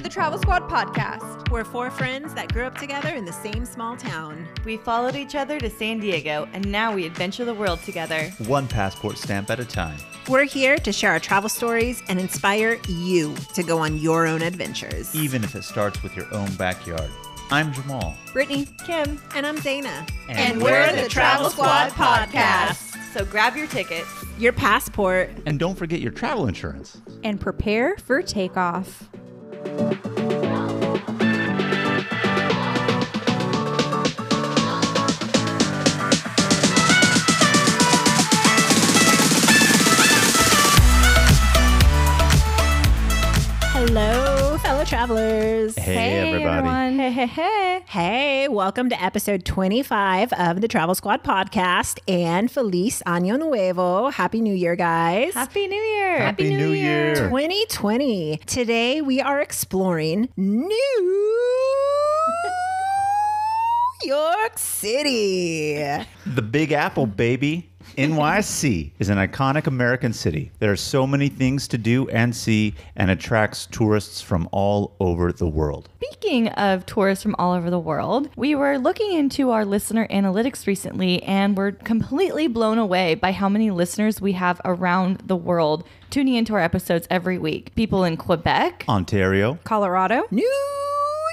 the Travel Squad podcast. We're four friends that grew up together in the same small town. We followed each other to San Diego, and now we adventure the world together. One passport stamp at a time. We're here to share our travel stories and inspire you to go on your own adventures. Even if it starts with your own backyard. I'm Jamal. Brittanie, Kim, And I'm Zeina. and we're the Travel Squad podcast. So grab your tickets. Your passport. And don't forget your travel insurance. And prepare for takeoff. Hello, fellow travelers. Hey everybody. Everyone. Hey. Hey, welcome to episode 25 of the Travel Squad podcast. And Feliz Año Nuevo. Happy New Year, guys. Happy New Year. Happy New Year. 2020. Today we are exploring New York City. The Big Apple, baby. NYC is an iconic American city. There are so many things to do and see and attracts tourists from all over the world. Speaking of tourists from all over the world, we were looking into our listener analytics recently and we're completely blown away by how many listeners we have around the world tuning into our episodes every week. People in Quebec, Ontario, Colorado, New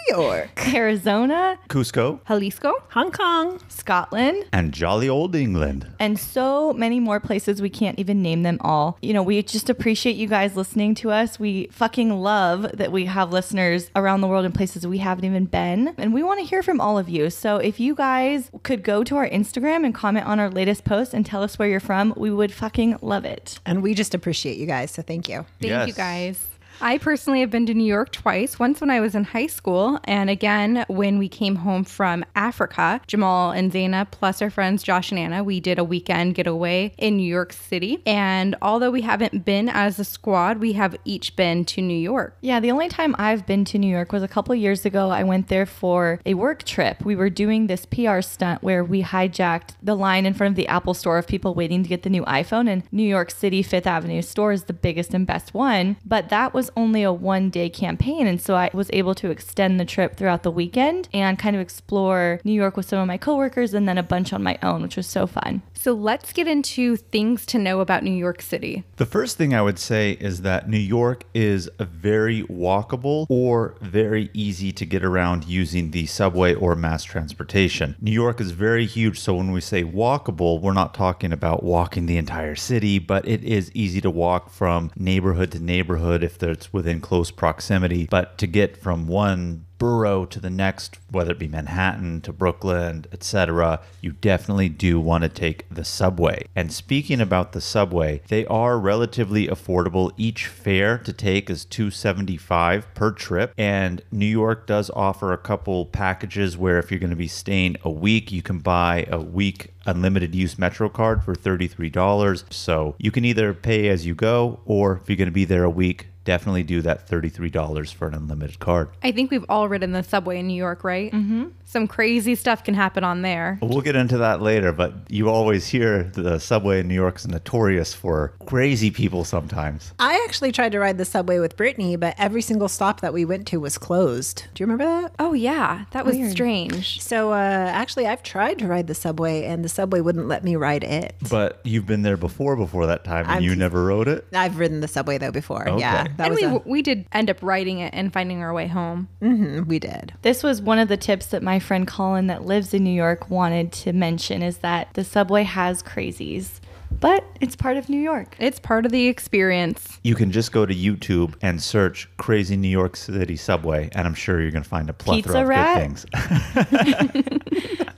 York, Arizona, Cusco, Jalisco, Hong Kong, Scotland, and jolly old England. and so many more places. We can't even name them all. You know, we just appreciate you guys listening to us. We fucking love that we have listeners around the world in places we haven't even been. And we want to hear from all of you. So if you guys could go to our Instagram and comment on our latest post and tell us where you're from, we would fucking love it. and we just appreciate you guys, so thank you. Thank Yes. you guys. I personally have been to New York twice, once when I was in high school, and again when we came home from Africa. Jamal and Zeina, plus our friends Josh and Anna, we did a weekend getaway in New York City. And although we haven't been as a squad, we have each been to New York. Yeah, the only time I've been to New York was a couple years ago. I went there for a work trip. We were doing this PR stunt where we hijacked the line in front of the Apple store of people waiting to get the new iPhone. And New York City Fifth Avenue store is the biggest and best one. But that was only a one-day campaign. And so I was able to extend the trip throughout the weekend and kind of explore New York with some of my coworkers and then a bunch on my own, which was so fun. So let's get into things to know about New York City. The first thing I would say is that New York is a very walkable or very easy to get around using the subway or mass transportation. New York is very huge, so when we say walkable, we're not talking about walking the entire city, but it is easy to walk from neighborhood to neighborhood if it's within close proximity. But to get from one borough to the next, whether it be Manhattan to Brooklyn, etc., you definitely do want to take the subway. And speaking about the subway, they are relatively affordable. Each fare to take is $2.75 per trip, and New York does offer a couple packages where if you're going to be staying a week, you can buy a week unlimited use Metro card for $33. So you can either pay as you go, or if you're going to be there a week, definitely do that $33 for an unlimited card. I think we've all ridden the subway in New York, right? Mm-hmm. Some crazy stuff can happen on there. We'll get into that later, but you always hear the subway in New York is notorious for crazy people sometimes. I actually tried to ride the subway with Brittanie, but every single stop that we went to was closed. Do you remember that? Oh, yeah. That was strange. So actually, I've tried to ride the subway, and the subway wouldn't let me ride it. But you've been there before that time, and you never rode it? I've ridden the subway, though, before. Okay. Yeah. That And was we did end up riding it and finding our way home. we did. This was one of the tips that my friend Colin that lives in New York wanted to mention, is that the subway has crazies, but it's part of New York. It's part of the experience. You can just go to YouTube and search crazy New York City subway, and I'm sure you're going to find a plethora Pizza of rat? good things.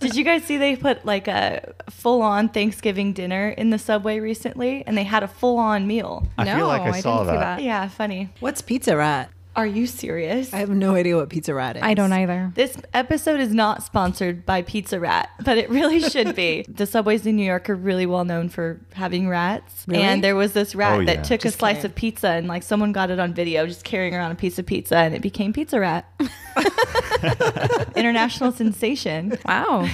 Did you guys see they put like a full-on Thanksgiving dinner in the subway recently, and they had a full-on meal? I feel like I saw didn't see that. Yeah, funny. What's Pizza Rat? Are you serious? I have no idea what Pizza Rat is. I don't either. This episode is not sponsored by Pizza Rat, but it really should be. The subways in New York are really well known for having rats. Really? And there was this rat that took Just a slice kidding. of pizza, and like someone got it on video just carrying around a piece of pizza, and it became Pizza Rat. International sensation. Wow.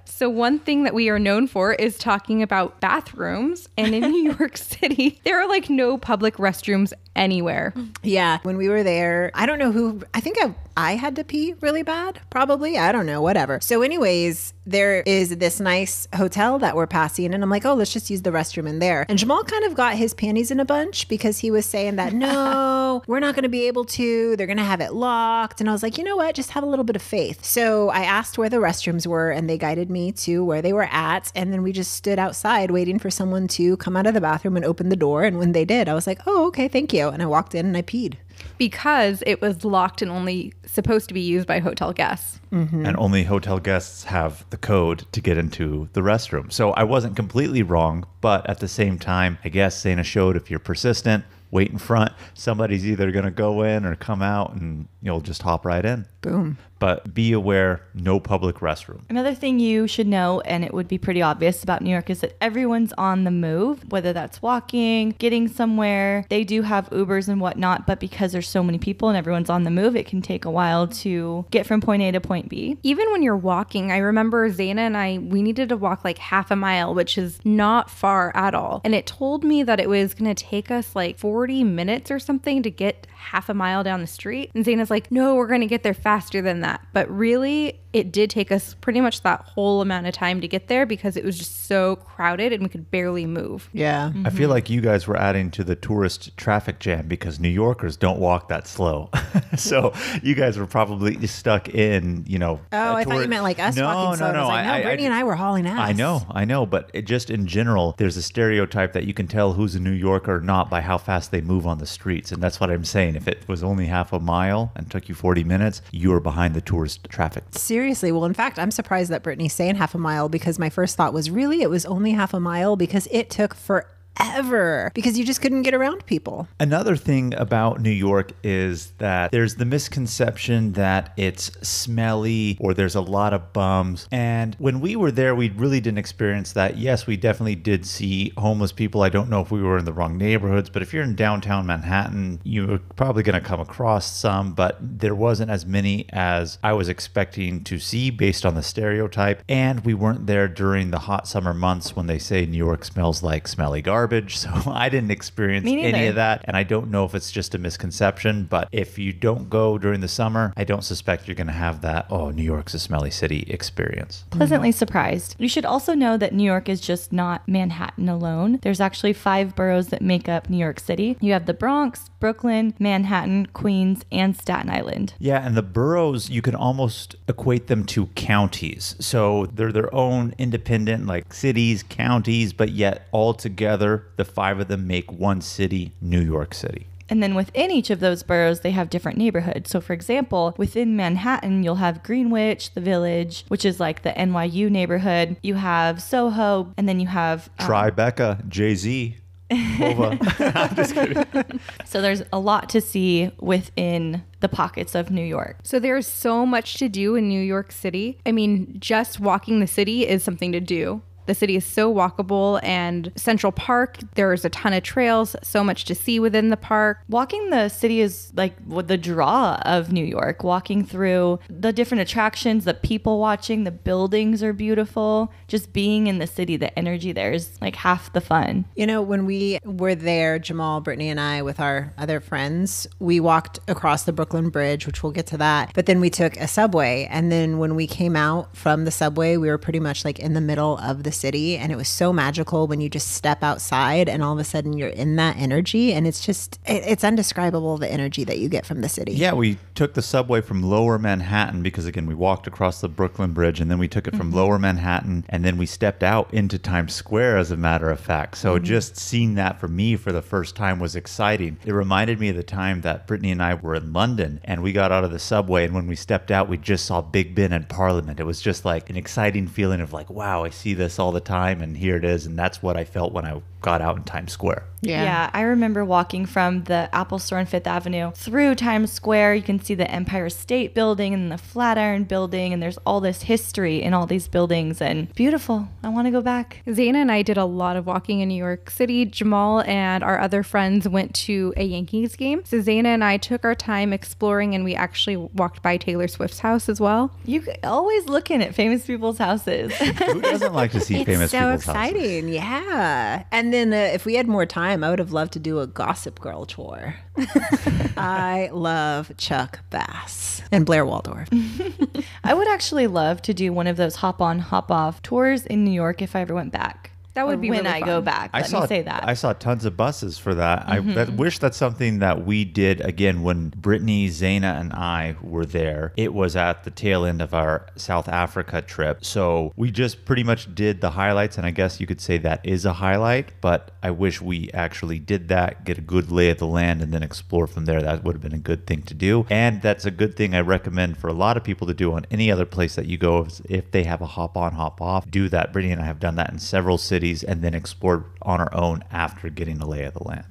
So one thing that we are known for is talking about bathrooms. And in New York City, there are like no public restrooms anywhere. Yeah. When we were there, I don't know I think I had to pee really bad, probably. I don't know, whatever. So anyways, there is this nice hotel that we're passing and I'm like, oh, let's just use the restroom in there. And Jamal kind of got his panties in a bunch because he was saying that, no, we're not going to be able to. They're going to have it locked. And I was like, you know what? Just have a little bit of faith. So I asked where the restrooms were and they guided me to where they were at. And then we just stood outside waiting for someone to come out of the bathroom and open the door. And when they did, I was like, oh, okay, thank you. And I walked in and I peed. Because it was locked and only supposed to be used by hotel guests. Mm-hmm. And only hotel guests have the code to get into the restroom. So I wasn't completely wrong, but at the same time, I guess Zeina showed if you're persistent, wait in front, somebody's either going to go in or come out and you'll just hop right in. Boom. But be aware, no public restroom. Another thing you should know, and it would be pretty obvious about New York, is that everyone's on the move, whether that's walking, getting somewhere. They do have Ubers and whatnot, but because there's so many people and everyone's on the move, it can take a while to get from point A to point B. Even when you're walking, I remember Zeina and we needed to walk like half a mile, which is not far at all. And it told me that it was going to take us like 40 minutes or something to get half a mile down the street. And Zeina's like, no, we're going to get there faster than that. But really, it did take us pretty much that whole amount of time to get there because it was just so crowded and we could barely move. Yeah. I feel like you guys were adding to the tourist traffic jam because New Yorkers don't walk that slow. So you guys were probably stuck in, Oh, I thought you meant like us walking slow. No. Brittanie and I were hauling ass. I know. But just in general, there's a stereotype that you can tell who's a New Yorker or not by how fast they move on the streets. And that's what I'm saying. If it was only half a mile and took you 40 minutes, you were behind the tourist traffic. Seriously. Well, in fact, I'm surprised that Brittany's saying half a mile because my first thought was really it was only half a mile because it took forever because you just couldn't get around people. Another thing about New York is that there's the misconception that it's smelly or there's a lot of bums. And when we were there, we really didn't experience that. Yes, we definitely did see homeless people. I don't know if we were in the wrong neighborhoods, but if you're in downtown Manhattan, you're probably going to come across some, but there wasn't as many as I was expecting to see based on the stereotype. And we weren't there during the hot summer months when they say New York smells like smelly garbage. So I didn't experience any of that. And I don't know if it's just a misconception, but if you don't go during the summer, I don't suspect you're going to have that, oh, New York's a smelly city experience. Pleasantly surprised. You should also know that New York is just not Manhattan alone. There's actually 5 boroughs that make up New York City. You have the Bronx, Brooklyn, Manhattan, Queens, and Staten Island. Yeah, and the boroughs, you can almost equate them to counties. So they're their own independent, like cities, counties, but yet all together, the 5 of them make one city, New York City. And then within each of those boroughs, they have different neighborhoods. So for example, within Manhattan, you'll have Greenwich, the Village, which is like the NYU neighborhood. You have Soho, and then you have... Tribeca, Jay-Z. I'm just kidding. So there's a lot to see within the pockets of New York. So there's so much to do in New York City. I mean, just walking the city is something to do. The city is so walkable, and Central Park, there's a ton of trails, so much to see within the park. Walking the city is like the draw of New York. Walking through the different attractions, the people watching, the buildings are beautiful. Just being in the city, the energy there is like half the fun. When we were there, Jamal, Brittanie, and I with our other friends, we walked across the Brooklyn Bridge, which we'll get to that. But then we took a subway. And then when we came out from the subway, we were pretty much like in the middle of the city, and it was so magical when you just step outside and all of a sudden you're in that energy, and it's undescribable, the energy that you get from the city. Yeah, we took the subway from Lower Manhattan because again we walked across the Brooklyn Bridge, and then we took it from Lower Manhattan, and then we stepped out into Times Square, as a matter of fact. So just seeing that for me for the first time was exciting. It reminded me of the time that Brittanie and I were in London and we got out of the subway, and when we stepped out we just saw Big Ben and Parliament. It was just like an exciting feeling of like, wow, I see this all the time, and here it is. And that's what I felt when I got out in Times Square. Yeah, I remember walking from the Apple Store on 5th Avenue through Times Square. You can see the Empire State Building and the Flatiron Building, and there's all this history in all these buildings, and beautiful. I want to go back. Zeina and I did a lot of walking in New York City. Jamal and our other friends went to a Yankees game. So Zeina and I took our time exploring, and we actually walked by Taylor Swift's house as well. You always looking at famous people's houses. Who doesn't like to see see It's famous so people's houses. exciting. Yeah. And then if we had more time, I would have loved to do a Gossip Girl tour. I love Chuck Bass and Blair Waldorf. I would actually love to do one of those hop on, hop off tours in New York if I ever went back. That would Or be when really I fun. go back. Let me say that. I saw tons of buses for that. I wish that's something that we did again when Brittanie, Zeina, and I were there. It was at the tail end of our South Africa trip. So we just pretty much did the highlights, and I guess you could say that is a highlight, but I wish we actually did that, get a good lay of the land, and then explore from there. That would have been a good thing to do. And that's a good thing I recommend for a lot of people to do on any other place that you go. If they have a hop on, hop off, do that. Brittanie and I have done that in several cities and then explored on our own after getting a lay of the land.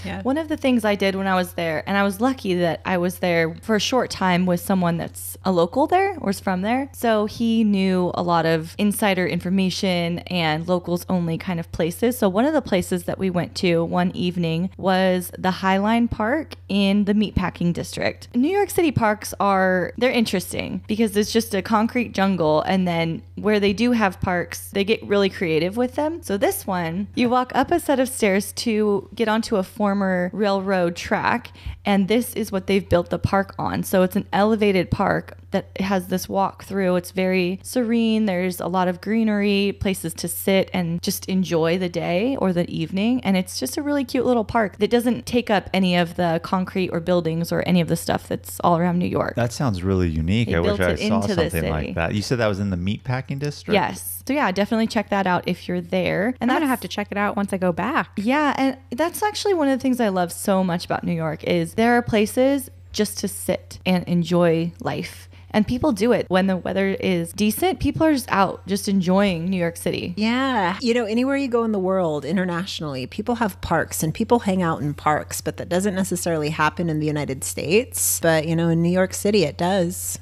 Yeah. One of the things I did when I was there, and I was lucky that I was there for a short time with someone that's a local there or is from there. So he knew a lot of insider information and locals only kind of places. So one of the places that we went to one evening was the Highline Park in the Meatpacking District. New York City parks they're interesting because it's just a concrete jungle. And then where they do have parks, they get really creative with them. So this one, you walk up a set of stairs to get onto a former railroad track, and this is what they've built the park on. So it's an elevated park that has this walk through. It's very serene. There's a lot of greenery, places to sit and just enjoy the day or the evening. And it's just a really cute little park that doesn't take up any of the concrete or buildings or any of the stuff that's all around New York. That sounds really unique. They I wish built I it saw into the something like city. that. You said that was in the meatpacking district? Yes. So yeah, definitely check that out if you're there. And I'm going to that's- have to check it out once I go back. Yeah, and that's actually one of the things I love so much about New York is there are places just to sit and enjoy life. And people do it when the weather is decent. People are just out, just enjoying New York City. Yeah. You know, anywhere you go in the world, internationally, people have parks and people hang out in parks, but that doesn't necessarily happen in the United States. But, you know, in New York City, it does.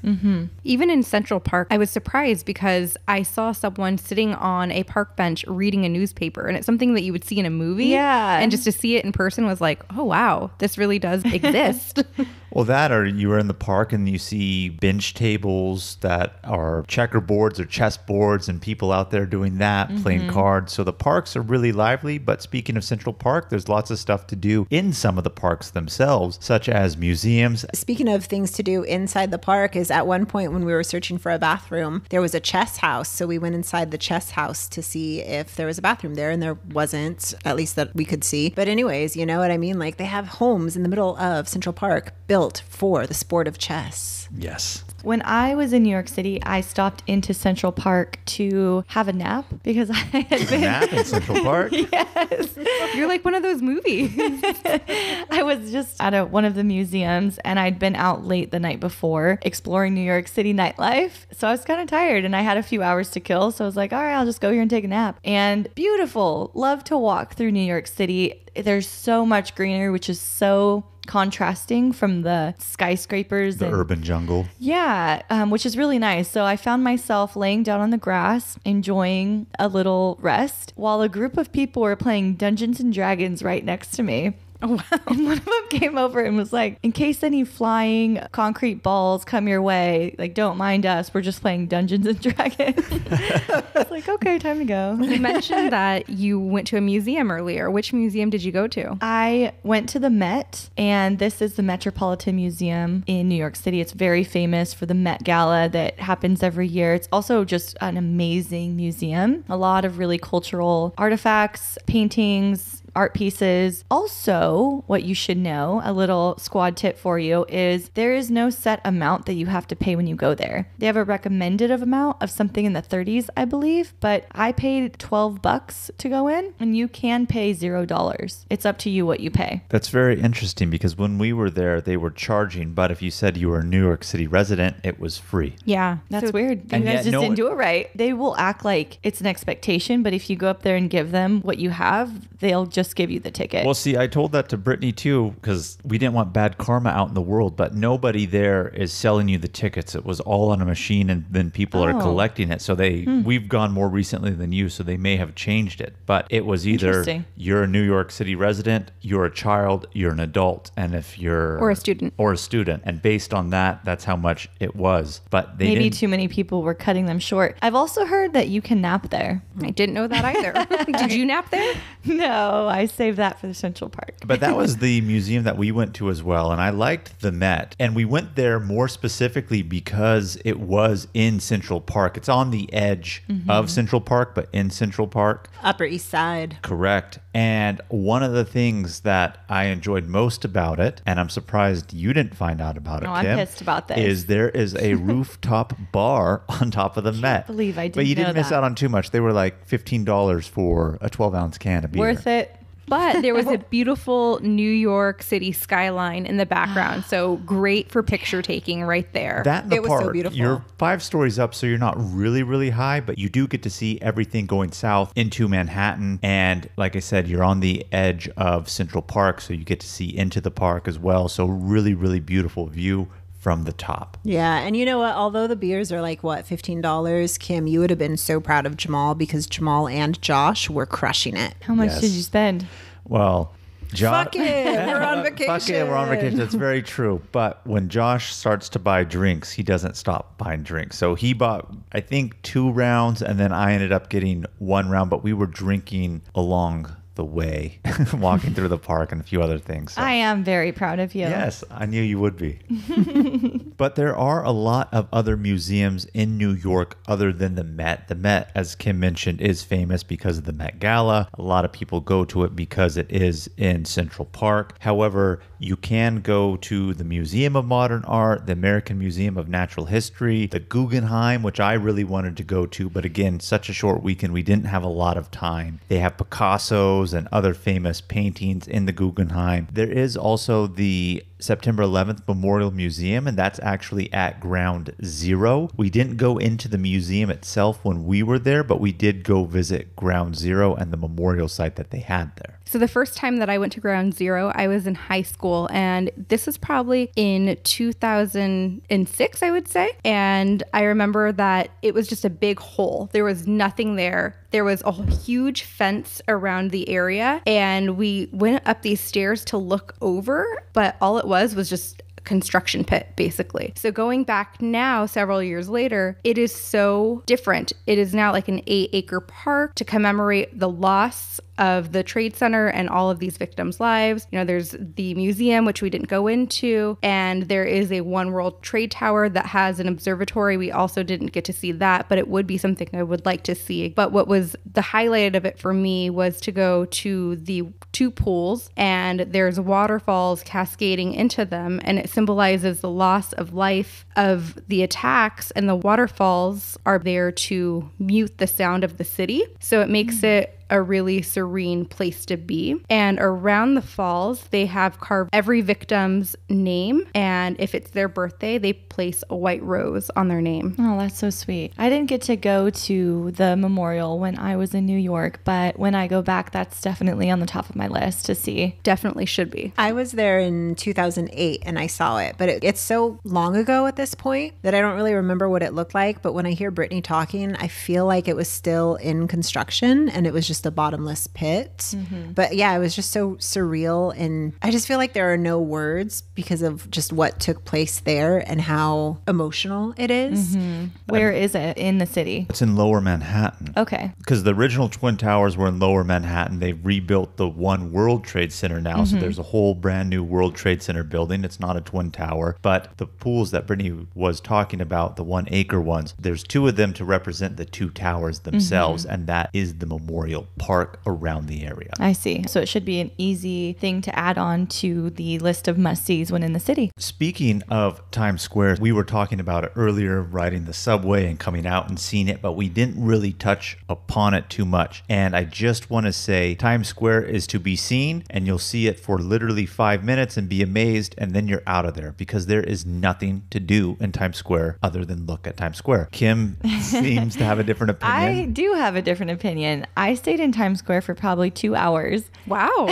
Even in Central Park, I was surprised because I saw someone sitting on a park bench reading a newspaper, and it's something that you would see in a movie. Yeah. And just to see it in person was like, oh, wow, this really does exist. Well, that or you were in the park and you see bench tables that are checkerboards or chessboards and people out there doing that, playing cards. So the parks are really lively. But speaking of Central Park, there's lots of stuff to do in some of the parks themselves, such as museums. Speaking of things to do inside the park, is at one point when we were searching for a bathroom, there was a chess house. So we went inside the chess house to see if there was a bathroom there, and there wasn't, at least that we could see. But anyways, you know what I mean? Like, they have homes in the middle of Central Park built for the sport of chess. Yes. When I was in New York City, I stopped into Central Park to have a nap because I had been... Nap in Central Park? Yes. You're like one of those movies. I was just at one of the museums and I'd been out late the night before exploring New York City nightlife. So I was kind of tired and I had a few hours to kill. So I was like, all right, I'll just go here and take a nap. And beautiful. Love to walk through New York City. There's so much greenery, which is so contrasting from the skyscrapers The and urban jungle. yeah, which is really nice. So I found myself laying down on the grass, enjoying a little rest, while a group of people were playing Dungeons and Dragons right next to me. Oh, wow. And one of them came over and was like, in case any flying concrete balls come your way, like, don't mind us. We're just playing Dungeons and Dragons. I was like, okay, time to go. You mentioned that you went to a museum earlier. Which museum did you go to? I went to the Met, and this is the Metropolitan Museum in New York City. It's very famous for the Met Gala that happens every year. It's also just an amazing museum. A lot of really cultural artifacts, paintings, art pieces. Also, what you should know, a little squad tip for you, is there is no set amount that you have to pay when you go there. They have a recommended amount of something in the 30s, I believe, but I paid $12 to go in, and you can pay $0. It's up to you what you pay. That's very interesting because when we were there, they were charging, but if you said you were a New York City resident, it was free. Yeah. That's So- weird. You and guys yet just no- didn't do it right. They will act like it's an expectation, but if you go up there and give them what you have, they'll just just give you the ticket. Well, see, I told that to Brittanie too, because we didn't want bad karma out in the world, but nobody there is selling you the tickets. It was all on a machine, and then people are collecting it. So we've gone more recently than you, so they may have changed it. But it was either you're a New York City resident, you're a child, you're an adult, and if you're... Or a student. And based on that, that's how much it was. But they maybe didn't... too many people were cutting them short. I've also heard that you can nap there. I didn't know that either. Did you nap there? No, I saved that for the Central Park. But that was the museum that we went to as well. And I liked the Met. And we went there more specifically because it was in Central Park. It's on the edge of Central Park, but in Central Park. Upper East Side. Correct. And one of the things that I enjoyed most about it, and I'm surprised you didn't find out about it, I'm Kim, pissed about this. is there is a rooftop bar on top of the Met. I believe I didn't But you didn't know miss that. out on too much. They were like $15 for a 12-ounce can of beer. Worth it. But there was a beautiful New York City skyline in the background. So great for picture taking right there. That in the It was so park, beautiful. you're 5 stories up, so you're not really, really high, but you do get to see everything going south into Manhattan. And like I said, you're on the edge of Central Park, so you get to see into the park as well. So really, really beautiful view from the top. Yeah, and you know what? Although the beers are like, what, $15, Kim, you would have been so proud of Jamal because Jamal and Josh were crushing it. How much Yes. did you spend? Well, Fuck it, we're on vacation. Fuck it, we're on vacation. That's very true. But when Josh starts to buy drinks, he doesn't stop buying drinks. So he bought, I think, 2 rounds, and then I ended up getting 1 round, but we were drinking along the way, walking through the park and a few other things. So. I am very proud of you. Yes, I knew you would be. But there are a lot of other museums in New York other than the Met. The Met, as Kim mentioned, is famous because of the Met Gala. A lot of people go to it because it is in Central Park. However, you can go to the Museum of Modern Art, the American Museum of Natural History, the Guggenheim, which I really wanted to go to. But again, such a short weekend, we didn't have a lot of time. They have Picasso's and other famous paintings in the Guggenheim. There is also the September 11th Memorial Museum, and that's actually at Ground Zero. We didn't go into the museum itself when we were there, but we did go visit Ground Zero and the memorial site that they had there. So the first time that I went to Ground Zero, I was in high school, and this was probably in 2006, I would say. And I remember that it was just a big hole. There was nothing there. There was a huge fence around the area, and we went up these stairs to look over, but all it was just construction pit, basically. So going back now, several years later, it is so different. It is now like an 8-acre park to commemorate the loss of the Trade Center and all of these victims' lives. You know, there's the museum, which we didn't go into, and there is a One World Trade Tower that has an observatory. We also didn't get to see that, but it would be something I would like to see. But what was the highlight of it for me was to go to the 2 pools, and there's waterfalls cascading into them, and it symbolizes the loss of life of the attacks, and the waterfalls are there to mute the sound of the city. So it makes it a really serene place to be. And around the falls, they have carved every victim's name, and if it's their birthday, they place a white rose on their name. Oh, that's so sweet. I didn't get to go to the memorial when I was in New York, but when I go back, that's definitely on the top of my list to see. Definitely should be. I was there in 2008 and I saw it, but it's so long ago at this point that I don't really remember what it looked like. But when I hear Brittanie talking, I feel like it was still in construction and it was just a bottomless pit. Mm-hmm. But yeah, it was just so surreal. And I just feel like there are no words because of just what took place there and how emotional it is. Mm-hmm. Where is it in the city? It's in Lower Manhattan. Okay. Because the original Twin Towers were in Lower Manhattan. They've rebuilt the One World Trade Center now. So there's a whole brand new World Trade Center building. It's not a Twin Tower. But the pools that Brittanie was talking about, the 1-acre ones, there's 2 of them to represent the 2 towers themselves. And that is the memorial park around the area. I see. So it should be an easy thing to add on to the list of must-sees when in the city. Speaking of Times Square, we were talking about it earlier, riding the subway and coming out and seeing it, but we didn't really touch upon it too much. And I just want to say Times Square is to be seen, and you'll see it for literally 5 minutes and be amazed, and then you're out of there because there is nothing to do in Times Square other than look at Times Square. Kim seems to have a different opinion. I do have a different opinion. I stayed stayed in Times Square for probably 2 hours Wow.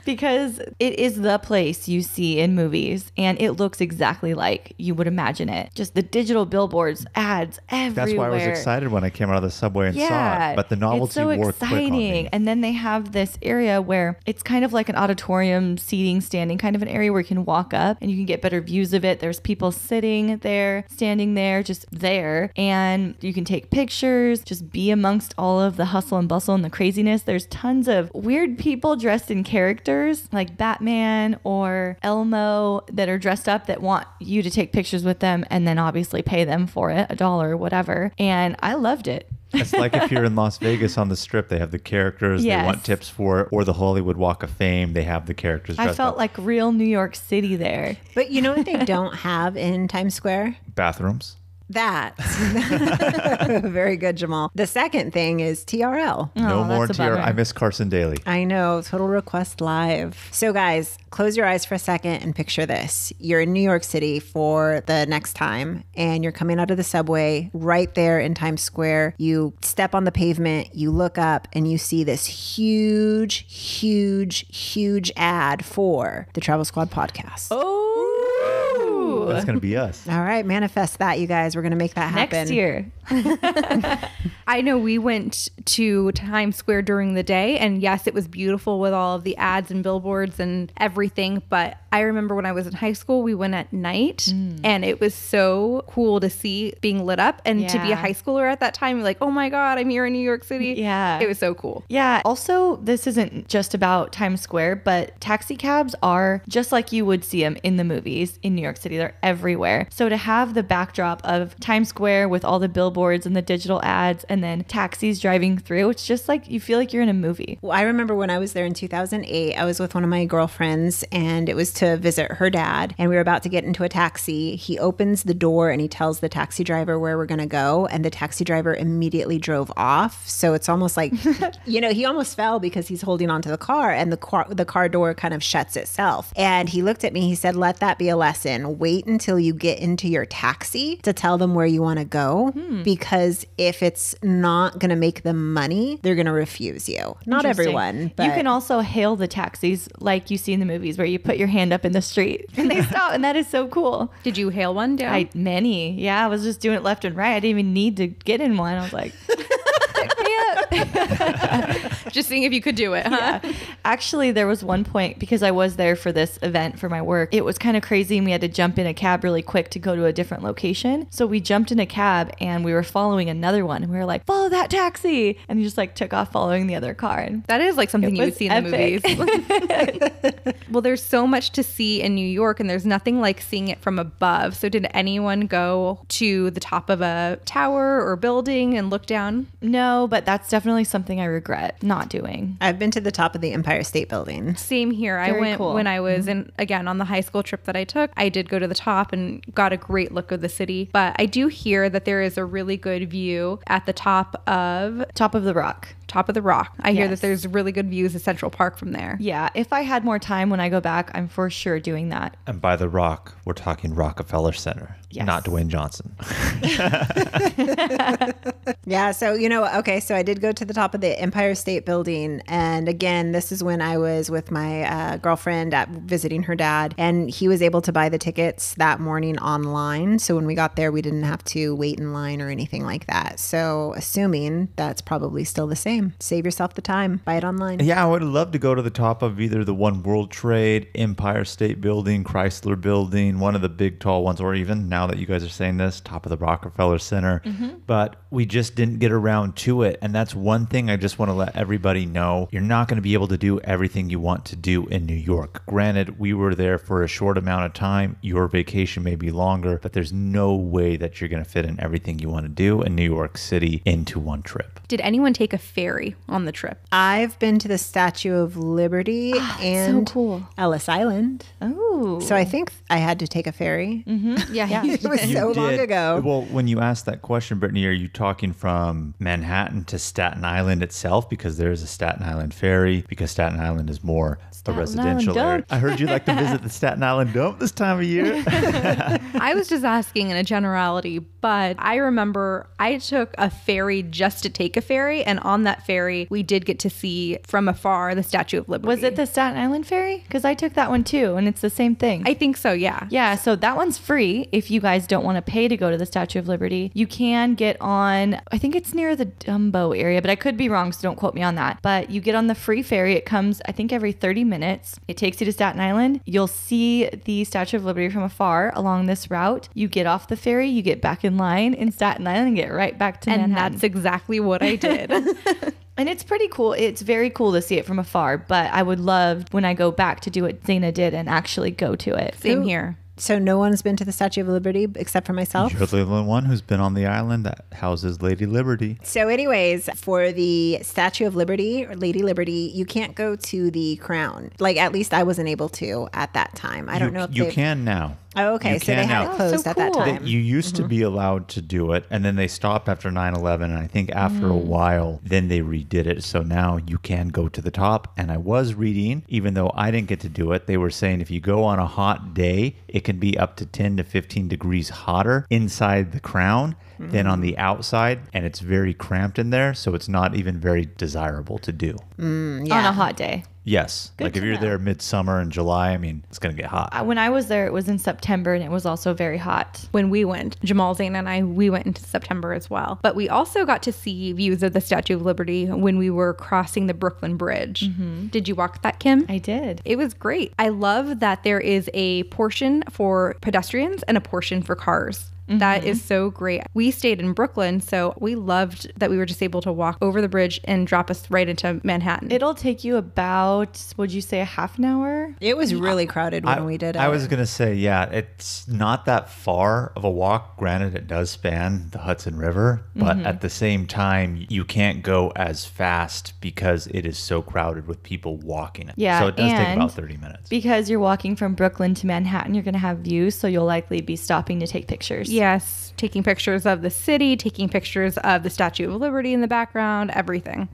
because it is the place you see in movies and it looks exactly like you would imagine it. Just the digital billboards, ads everywhere. That's why I was excited when I came out of the subway and saw it. But the novelty it's so wore exciting. quick on me. And then they have this area where it's kind of like an auditorium seating, standing kind of an area where you can walk up and you can get better views of it. There's people sitting there, standing there, just there. And you can take pictures, just be amongst all of the hustle and bustle and the craziness. There's tons of weird people dressed in characters like Batman or Elmo that are dressed up that want you to take pictures with them and then obviously pay them for it, $1 or whatever. And I loved it. It's like if you're in Las Vegas on the Strip, they have the characters, Yes. they want tips for it, or the Hollywood Walk of Fame, they have the characters dressed I felt up. like real New York City there. But you know what they don't have in Times Square? Bathrooms. That. Very good, Jamal. The second thing is TRL. No more that's a TR. bummer. I miss Carson Daly. I know, Total Request Live. So guys, close your eyes for a second and picture this. You're in New York City for the next time and you're coming out of the subway right there in Times Square. You step on the pavement, you look up and you see this huge, huge, huge ad for the Travel Squad podcast. That's going to be us. All right, manifest that, you guys. We're going to make that happen. Next year. I know we went to Times Square during the day, and yes, it was beautiful with all of the ads and billboards and everything. But I remember when I was in high school, we went at night, and it was so cool to see being lit up and to be a Yeah. high schooler at that time. Like, oh my God, I'm here in New York City. Yeah. It was so cool. Yeah. Also, this isn't just about Times Square, but taxi cabs are just like you would see them in the movies in New York City. They're everywhere. So to have the backdrop of Times Square with all the billboards and the digital ads and then taxis driving through, it's just like you feel like you're in a movie. Well, I remember when I was there in 2008, I was with one of my girlfriends and it was to visit her dad. And we were about to get into a taxi. He opens the door and he tells the taxi driver where we're going to go. And the taxi driver immediately drove off. So it's almost like, he almost fell because he's holding onto the car and the car door kind of shuts itself. And he looked at me, he said, let that be a lesson. Wait until you get into your taxi to tell them where you want to go. Because if it's not going to make them money, they're going to refuse you. Not everyone, but You can also hail the taxis like you see in the movies where you put your hand up in the street and they stop. And that is so cool. Did you hail one down? Many. Yeah, I was just doing it left and right. I didn't even need to get in one. I was like, pick me up. Just seeing if you could do it, huh? Yeah. Actually, there was one point because I was there for this event for my work. It was kind of crazy and we had to jump in a cab really quick to go to a different location. So we jumped in a cab and we were following another one. And we were like, follow that taxi. And he just like took off following the other car. And That is like something It you would was see in the movies. Well, there's so much to see in New York and there's nothing like seeing it from above. So did anyone go to the top of a tower or building and look down? no, but that's definitely something I regret not doing. I've been to the top of the Empire State Building. Same here. I Very went cool. when I was again, on the high school trip that I took. I did go to the top and got a great look of the city. But I do hear that there is a really good view at the top of the Rock. the rock. I hear Yes. that there's really good views of Central Park from there. Yeah, if I had more time when I go back, I'm for sure doing that. And by the Rock, we're talking Rockefeller Center, Yes. not Dwayne Johnson. Yeah, so so I did go to the top of the Empire State Building, and again, this is when I was with my girlfriend at visiting her dad, and he was able to buy the tickets that morning online. So when we got there, we didn't have to wait in line or anything like that. So assuming that's probably still the same. Save yourself the time, buy it online. Yeah, I would love to go to the top of either the One World Trade, Empire State Building, Chrysler Building, one of the big tall ones, or even now that you guys are saying this, top of the Rockefeller Center. But we just didn't get around to it. And that's one thing I just want to let everybody know. You're not going to be able to do everything you want to do in New York. Granted, we were there for a short amount of time. Your vacation may be longer, but there's no way that you're going to fit in everything you want to do in New York City into one trip. Did anyone take a ferry on the trip? I've been to the Statue of Liberty and cool. Ellis Island. Oh. So I think I had to take a ferry. Yeah, It was You so long did. ago. Well, when you asked that question, Brittany, are you talking from Manhattan to Staten Island itself? Because there's a Staten Island ferry, because Staten Island is more Staten a residential Island area. dump. I heard you like to visit the Staten Island dump this time of year. I was just asking in a generality, but I remember I took a ferry just to take a ferry. And on that ferry, we did get to see from afar the Statue of Liberty. Was it the Staten Island ferry? Because I took that one too, and it's the same thing. I think so, yeah. Yeah, so that one's free if you guys don't want to pay to go to the Statue of Liberty. You can get on, I think it's near the Dumbo area, but I could be wrong, so don't quote me on that. But you get on the free ferry. It comes, I think, every 30 minutes. It takes you to Staten Island. You'll see the Statue of Liberty from afar along this route. You get off the ferry, you get back in line in Staten Island and get right back to And Manhattan. that's exactly what I did. And it's pretty cool. It's very cool to see it from afar, but I would love when I go back to do what Zeina did and actually go to it. Same here. So no one's been to the Statue of Liberty except for myself? You're the only one who's been on the island that houses Lady Liberty. So anyways, for the Statue of Liberty or Lady Liberty, you can't go to the Crown. Like, at least I wasn't able to at that time. I don't know if you they've- can now. Oh, okay. You So they can had now. it closed so at that cool. time. You used to be allowed to do it, and then they stopped after 9/11, and I think after a while, then they redid it. So now you can go to the top. And I was reading, even though I didn't get to do it, they were saying if you go on a hot day, it can be up to 10 to 15 degrees hotter inside the crown than on the outside, and it's very cramped in there, so it's not even very desirable to do. On a hot day. Yes. Good Like if to you're know. there midsummer in July, I mean, it's going to get hot. When I was there, it was in September and it was also very hot. When we went, Jamal, Zaina, and I, we went into September as well. But we also got to see views of the Statue of Liberty when we were crossing the Brooklyn Bridge. Did you walk that, Kim? I did. It was great. I love that there is a portion for pedestrians and a portion for cars. That is so great. We stayed in Brooklyn, so we loved that we were just able to walk over the bridge and drop us right into Manhattan. It'll take you about, would you say, a half an hour? It was really crowded when we did it. I was going to say, yeah, it's not that far of a walk. Granted, it does span the Hudson River, but at the same time, you can't go as fast because it is so crowded with people walking it. Yeah, So it does take and about 30 minutes. Because you're walking from Brooklyn to Manhattan, you're going to have views, so you'll likely be stopping to take pictures. Yes, taking pictures of the city, taking pictures of the Statue of Liberty in the background, everything.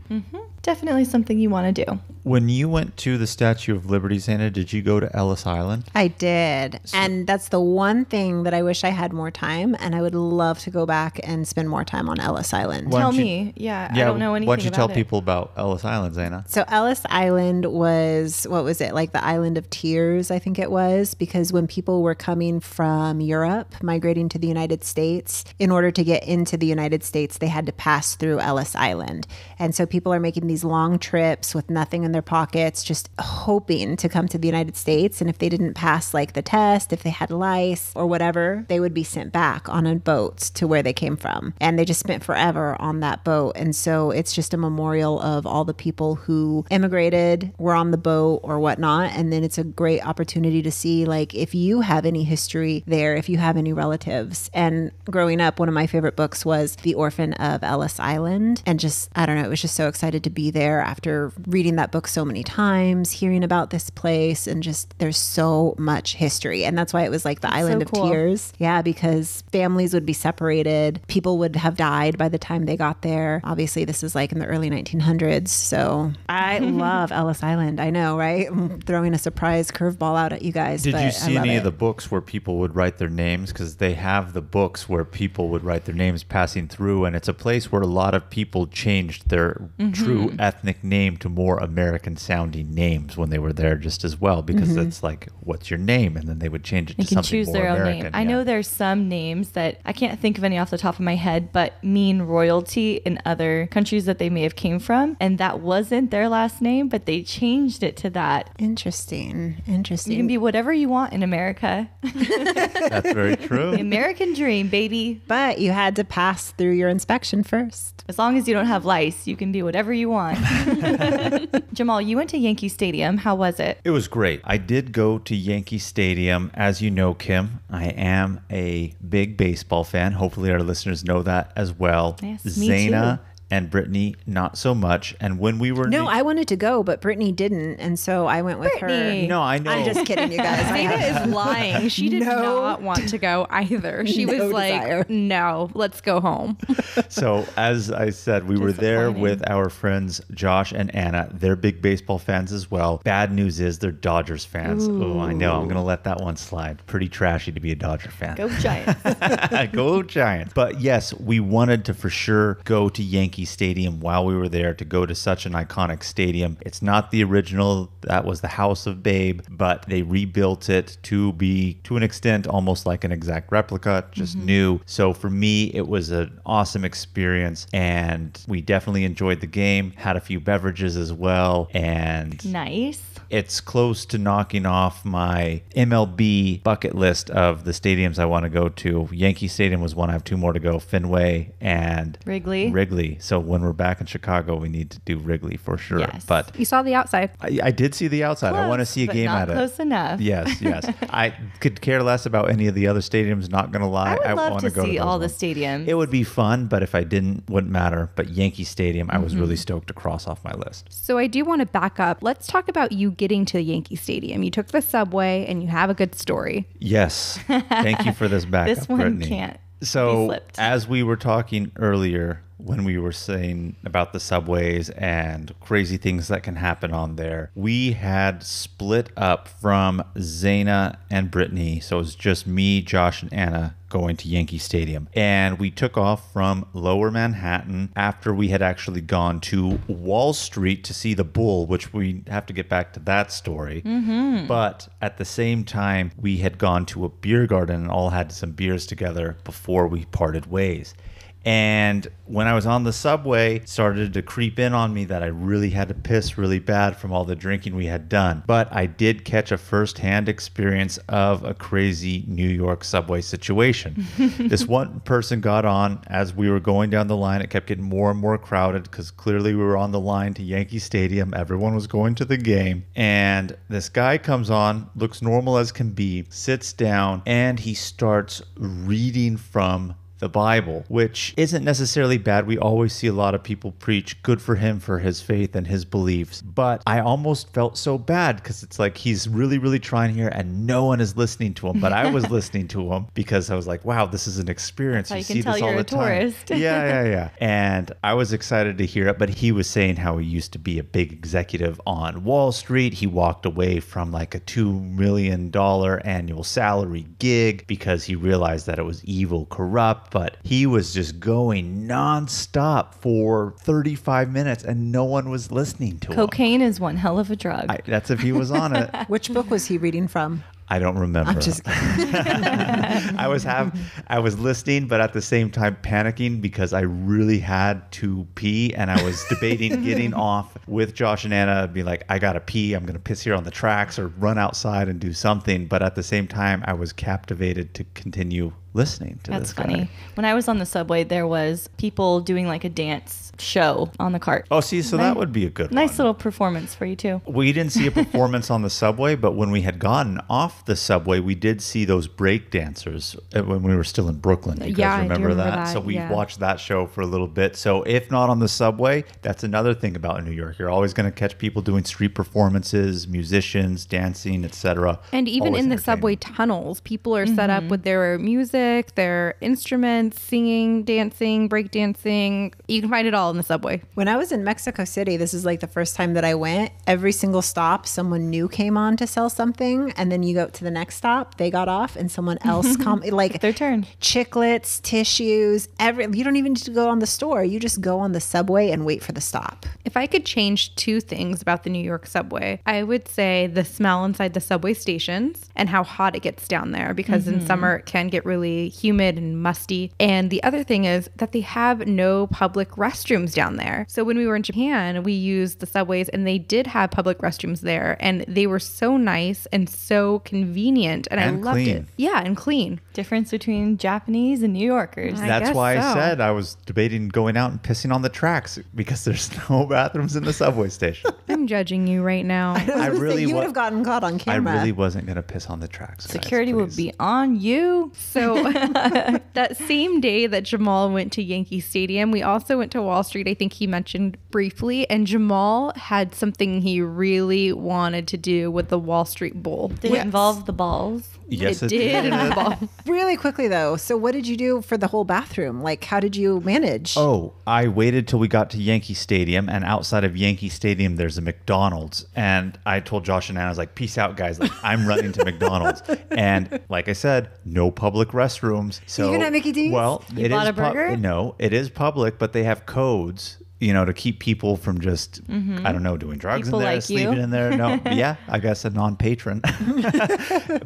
Definitely something you want to do. When you went to the Statue of Liberty, Santa, did you go to Ellis Island? I did. And that's the one thing that I wish I had more time. And I would love to go back and spend more time on Ellis Island. Why Tell don't you- me. Yeah, I don't know anything Why don't you about tell it. people about Ellis Island, Zaina? So Ellis Island was, what was it? Like the Island of Tears, I think it was, because when people were coming from Europe, migrating to the United States, in order to get into the United States, they had to pass through Ellis Island. And so people are making these long trips with nothing in their pockets, just hoping to come to the United States. And if they didn't pass like the test, if they had lice or whatever, they would be sent back on a boat to where they came from. And they just spent forever on that boat. And so it's just a memorial of all the people who immigrated, were on the boat or whatnot. And then it's a great opportunity to see, like, if you have any history there, if you have any relatives. And growing up, one of my favorite books was The Orphan of Ellis Island. And just, I don't know, it was just so excited to be there after reading that book so many times, hearing about this place, and just there's so much history. And that's why it was like the Island of cool. Tears. Yeah, because families would be separated. People would have died by the time they got there. Obviously, this is like in the early 1900s. So I love Ellis Island. I know, right? I'm throwing a surprise curveball out at you guys. Did but you I see love any it. of the books where people would write their names? Because they have the books where people would write their names passing through, and it's a place where a lot of people changed their true ethnic name to more American sounding names when they were there just as well, because it's like, what's your name? And then they would change it They to can something choose more their own American. name. I know there's some names that I can't think of any off the top of my head, but mean royalty in other countries that they may have came from. And that wasn't their last name, but they changed it to that. Interesting. You can be whatever you want in America. That's very true. The American dream, baby. But you had to pass through your inspection first. As long as you don't have lice, you can be whatever you want. Jamal, you went to Yankee Stadium. How was it? It was great. I did go to Yankee Stadium. As you know, Kim, I am a big baseball fan. Hopefully our listeners know that as well. Yes, me Zaina and Brittanie not so much. And when we were No, I wanted to go, but Brittanie didn't, and so I went with Brittanie. her. No, I know. I'm just kidding, you guys. Zeina is lying. She did not want to go either. She was like, desire. no, let's go home. So as I said, we were there with our friends Josh and Anna. They're big baseball fans as well. Bad news is they're Dodgers fans. Oh, I know. I'm going to let that one slide. Pretty trashy to be a Dodger fan. Go Giants. Go Giants. But yes, we wanted to for sure go to Yankee Stadium while we were there, to go to such an iconic stadium. It's not the original. That was the House of Babe, but they rebuilt it to be, to an extent, almost like an exact replica, just new. So for me, it was an awesome experience, and we definitely enjoyed the game, had a few beverages as well, and Nice. it's close to knocking off my MLB bucket list of the stadiums I want to go to. Yankee Stadium was one. I have two more to go, Fenway and Wrigley. So when we're back in Chicago, we need to do Wrigley for sure. Yes. But You saw the outside. I did see the outside. I want to Close, see a but game not at it. close enough. Yes. I could care less about any of the other stadiums, not going to lie. I would love wanna to go see those all the ones. stadiums. It would be fun, but if I didn't, wouldn't matter. But Yankee Stadium, I was really stoked to cross off my list. So I do want to back up. Let's talk about you getting to Yankee Stadium. You took the subway and you have a good story. Yes. Thank you for this backup, This one Brittanie. can't be So flipped. as we were talking earlier, when we were saying about the subways and crazy things that can happen on there, we had split up from Zeina and Brittanie. So it was just me, Josh, and Anna going to Yankee Stadium. And we took off from Lower Manhattan after we had actually gone to Wall Street to see the Bull, which we have to get back to that story. But at the same time, we had gone to a beer garden and all had some beers together before we parted ways. And when I was on the subway, it started to creep in on me that I really had to piss really bad from all the drinking we had done. But I did catch a firsthand experience of a crazy New York subway situation. This one person got on as we were going down the line. It kept getting more and more crowded because clearly we were on the line to Yankee Stadium. Everyone was going to the game. And this guy comes on, looks normal as can be, sits down, and he starts reading from the Bible, which isn't necessarily bad. We always see a lot of people preach. Good for him for his faith and his beliefs. But I almost felt so bad because it's like he's really, really trying here and no one is listening to him. But I was listening to him because I was like, wow, this is an experience. That's how You you can see tell this all you're the a time. tourist. Yeah. And I was excited to hear it. But he was saying how he used to be a big executive on Wall Street. He walked away from like a $2 million annual salary gig because he realized that it was evil, corrupt. But he was just going nonstop for 35 minutes and no one was listening to him. Cocaine is one hell of a drug. That's if he was on it. Which book was he reading from? I don't remember. I'm just kidding. I was listening, but at the same time panicking because I really had to pee, and I was debating getting off with Josh and Anna, be like, I gotta pee. I'm gonna piss here on the tracks or run outside and do something. But at the same time, I was captivated to continue listening to That's this guy. funny. When I was on the subway, there was people doing like a dance show on the cart. Oh, see, so that would be a good Nice one. little performance for you too. We didn't see a performance on the subway, but when we had gotten off the subway, we did see those break dancers when we were still in Brooklyn. You Yeah, I guys do remember remember that? that, So we yeah. watched that show for a little bit. So if not on the subway, that's another thing about New York. You're always going to catch people doing street performances, musicians, dancing, etc. And even Always in the entertaining. subway tunnels, people are set up with their music, their instruments, singing, dancing, breakdancing. You can find it all in the subway. When I was in Mexico City, this is like the first time that I went. Every single stop, someone new came on to sell something, and then you go to the next stop, they got off, and someone else like Their turn. chiclets, tissues, you don't even need to go on the store. You just go on the subway and wait for the stop. If I could change two things about the New York subway, I would say the smell inside the subway stations and how hot it gets down there, because in summer it can get really humid and musty. And the other thing is that they have no public restrooms down there. So when we were in Japan, we used the subways and they did have public restrooms there, and they were so nice and so convenient, and I And loved clean. it. Yeah, and clean. Difference between Japanese and New Yorkers. I That's guess why I so. said I was debating going out and pissing on the tracks because there's no bathrooms in the subway station. I'm judging you right now. I really you would wa- have gotten caught on I camera. really wasn't going to piss on the tracks. guys, Security would please. be on you. So So that same day that Jamal went to Yankee Stadium, we also went to Wall Street. I think he mentioned briefly. And Jamal had something he really wanted to do with the Wall Street Bowl. Did it involve the balls? Yes, it did. did. Really quickly though, so what did you do for the whole bathroom? Like, how did you manage? Oh, I waited till we got to Yankee Stadium, and outside of Yankee Stadium, there's a McDonald's. And I told Josh and Anna, I was like, peace out, guys. Like, I'm running to McDonald's. And like I said, no public restrooms. So, Even at Mickey D's? Well, You bought a burger? No, it is public, but they have codes, to keep people from just, I don't know, doing drugs People in there, like sleeping you? in there. No, yeah, I guess a non-patron.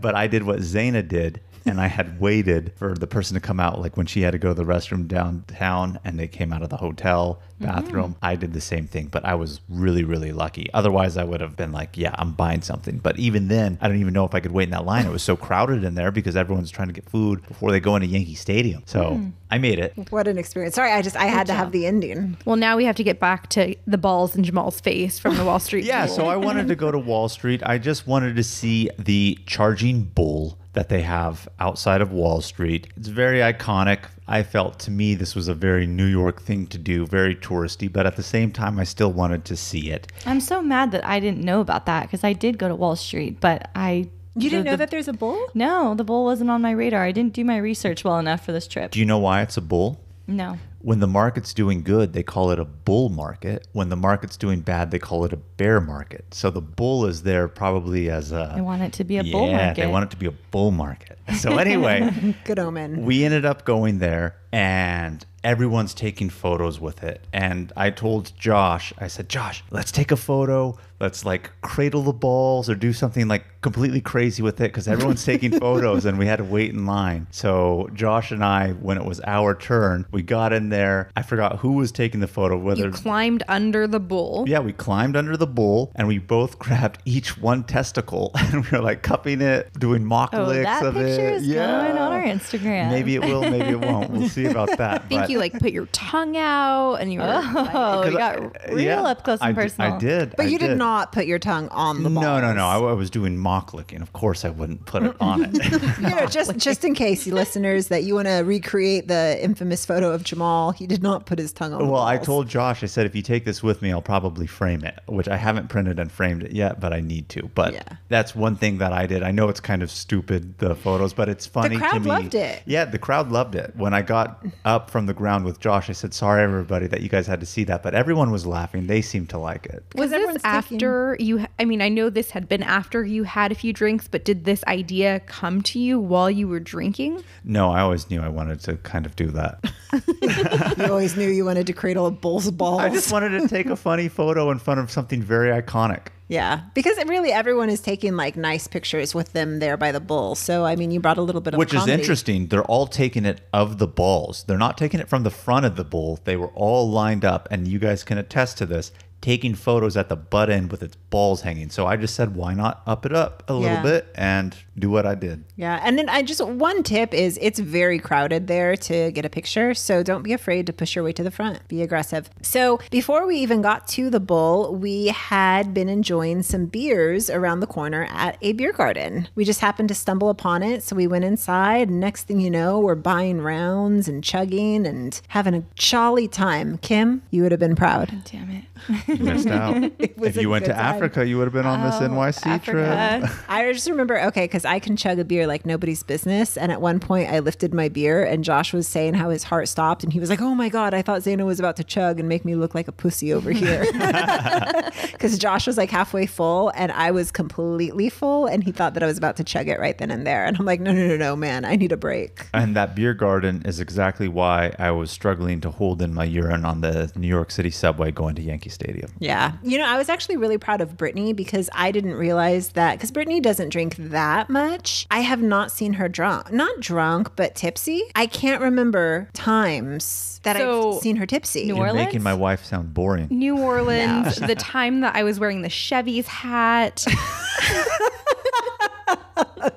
But I did what Zeina did. And I had waited for the person to come out, like when she had to go to the restroom downtown and they came out of the hotel bathroom. I did the same thing, but I was really, really lucky. Otherwise, I would have been like, yeah, I'm buying something. But even then, I don't even know if I could wait in that line. It was so crowded in there because everyone's trying to get food before they go into Yankee Stadium. So I made it. What an experience. Sorry, I had to have the ending. Well, now we have to get back to the balls in Jamal's face from the Wall Street Yeah, Bowl. so I wanted to go to Wall Street. I just wanted to see the charging bull that they have outside of Wall Street. It's very iconic. I felt, to me, this was a very New York thing to do, very touristy, but at the same time, I still wanted to see it. I'm so mad that I didn't know about that because I did go to Wall Street, but You didn't know that there's a bull? No, the bull wasn't on my radar. I didn't do my research well enough for this trip. Do you know why it's a bull? No. When the market's doing good, they call it a bull market. When the market's doing bad, they call it a bear market. So the bull is there probably as a... I want it to be a bull Yeah, market. they want it to be a bull market. So anyway, Good omen. we ended up going there and everyone's taking photos with it. And I told Josh, I said, Josh, let's take a photo. Let's like cradle the balls or do something like completely crazy with it because everyone's taking photos and we had to wait in line. So Josh and I, when it was our turn, we got in there. I forgot who was taking the photo. Whether You climbed under the bull. Yeah, we climbed under the bull and we both grabbed each one testicle and we were like cupping it, doing mock licks that of picture it. is going on our Instagram. Maybe it will, maybe it won't. We'll see about that. I think you like put your tongue out and you were Oh, you got real up close and personal. I did. But I you did not put your tongue on the balls. No. I was doing mock licking. Of course, I wouldn't put it on it. just in case, you listeners, that you want to recreate the infamous photo of Jamal, he did not put his tongue on the Well, I balls. told Josh, I said, if you take this with me, I'll probably frame it, which I haven't printed and framed it yet, but I need to. But Yeah. that's one thing that I did. I know it's kind of stupid, the photos, but it's funny to me. The crowd loved it. Yeah, the crowd loved it. When I got up from the ground with Josh, I said, sorry, everybody, that you guys had to see that. But everyone was laughing. They seemed to like it. Was this everyone's after you? I mean, I know this had been after you had a few drinks, but did this idea come to you while you were drinking? No, I always knew I wanted to kind of do that. You always knew you wanted to cradle a bull's balls. I just wanted to take a funny photo in front of something very iconic. Yeah, because everyone is taking like nice pictures with them there by the bull. So, I mean, you brought a little bit of Which is comedy. interesting. They're all taking it of the balls. They're not taking it from the front of the bull. They were all lined up, and you guys can attest to this, taking photos at the butt end with its balls hanging. So I just said, why not up it up a little Yeah. bit and do what I did? Yeah, and then one tip is it's very crowded there to get a picture, so don't be afraid to push your way to the front. Be aggressive. So before we even got to the bull, we had been enjoying some beers around the corner at a beer garden. We just happened to stumble upon it, so we went inside, and next thing you know, we're buying rounds and chugging and having a jolly time. Kim, you would have been proud. Damn it. You missed out. was If you a went good to time. Africa, you would have been on this NYC trip. I just remember, okay, because I can chug a beer like nobody's business. And at one point, I lifted my beer, and Josh was saying how his heart stopped. And he was like, oh my God, I thought Zeina was about to chug and make me look like a pussy over here. Because Josh was like halfway full, and I was completely full. And he thought that I was about to chug it right then and there. And I'm like, no, man, I need a break. And that beer garden is exactly why I was struggling to hold in my urine on the New York City subway going to Yankee Stadium. Yeah. You know, I was actually really proud of Brittanie because I didn't realize that, because Brittanie doesn't drink that much. I have not seen her not drunk, but tipsy. I can't remember times that So, I've seen her tipsy. New You're Orleans? making my wife sound boring. New Orleans, the time that I was wearing the Chevy's hat.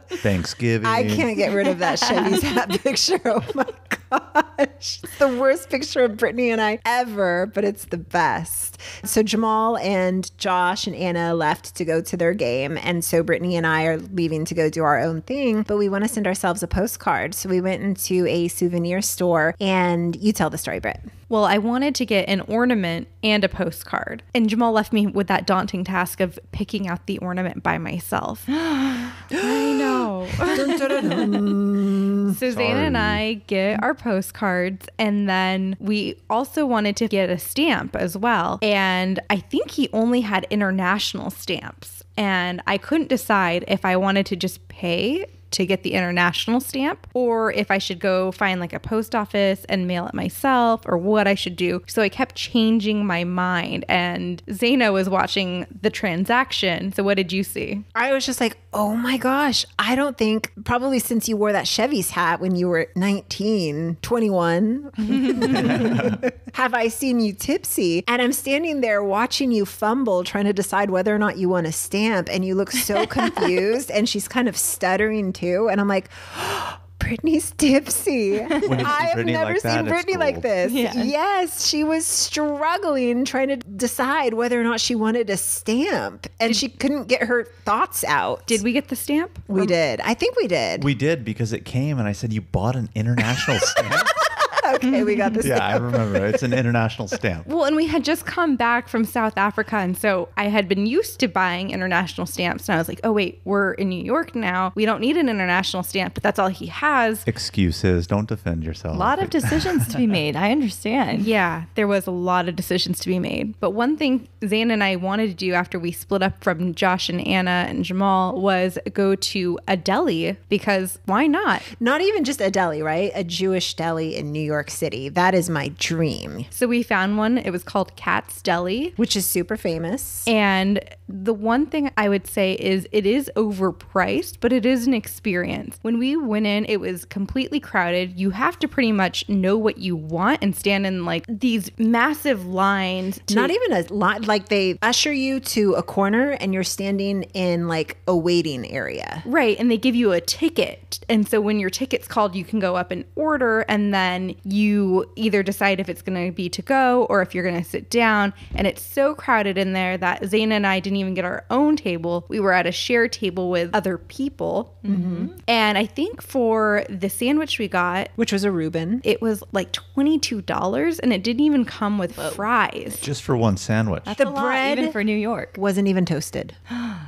Thanksgiving. I can't get rid of that Chevy's hat picture. Oh my God. gosh. It's the worst picture of Brittany and I ever, but it's the best. So Jamal and Josh and Anna left to go to their game. And so Brittany and I are leaving to go do our own thing, but we want to send ourselves a postcard. So we went into a souvenir store, and you tell the story, Britt. Well, I wanted to get an ornament and a postcard. And Jamal left me with that daunting task of picking out the ornament by myself. I know. So Zeina and I get our postcards, and then we also wanted to get a stamp as well. And I think he only had international stamps. And I couldn't decide if I wanted to just pay to get the international stamp or if I should go find like a post office and mail it myself or what I should do. So I kept changing my mind, and Zeina was watching the transaction. So what did you see? I was just like, oh my gosh, I don't think, probably since you wore that Chevy's hat when you were 19, 21, have I seen you tipsy. And I'm standing there watching you fumble, trying to decide whether or not you want a stamp. And you look so confused, and she's kind of stuttering too. And I'm like, Brittany's tipsy. I have never seen Brittany like this. Yeah. Yes, she was struggling trying to decide whether or not she wanted a stamp, and she couldn't get her thoughts out. Did we get the stamp? We did. I think we did. We did, because it came and I said, you bought an international stamp? Okay, we got the stamp. Yeah, I remember. It's an international stamp. Well, and we had just come back from South Africa, and so I had been used to buying international stamps, and I was like, oh wait, we're in New York now. We don't need an international stamp, but that's all he has. Excuses. Don't defend yourself. A lot of decisions to be made. I understand. Yeah, there was a lot of decisions to be made. But one thing Zeina and I wanted to do after we split up from Josh and Anna and Jamal was go to a deli, because why not? Not even just a deli, right? A Jewish deli in New York City. That is my dream. So we found one. It was called Katz Deli, which is super famous. And the one thing I would say is it is overpriced, but it is an experience. When we went in, it was completely crowded. You have to pretty much know what you want and stand in like these massive lines. Not even a line, like they usher you to a corner and you're standing in like a waiting area. Right. And they give you a ticket. And so when your ticket's called, you can go up and order, and then you either decide if it's going to be to go or if you're going to sit down. And it's so crowded in there that Zeina and I didn't even get our own table. We were at a shared table with other people. Mm-hmm. And I think for the sandwich we got, which was a Reuben, it was like $22, and it didn't even come with fries. Just for one sandwich. That's the a lot, bread even for New York. wasn't even toasted.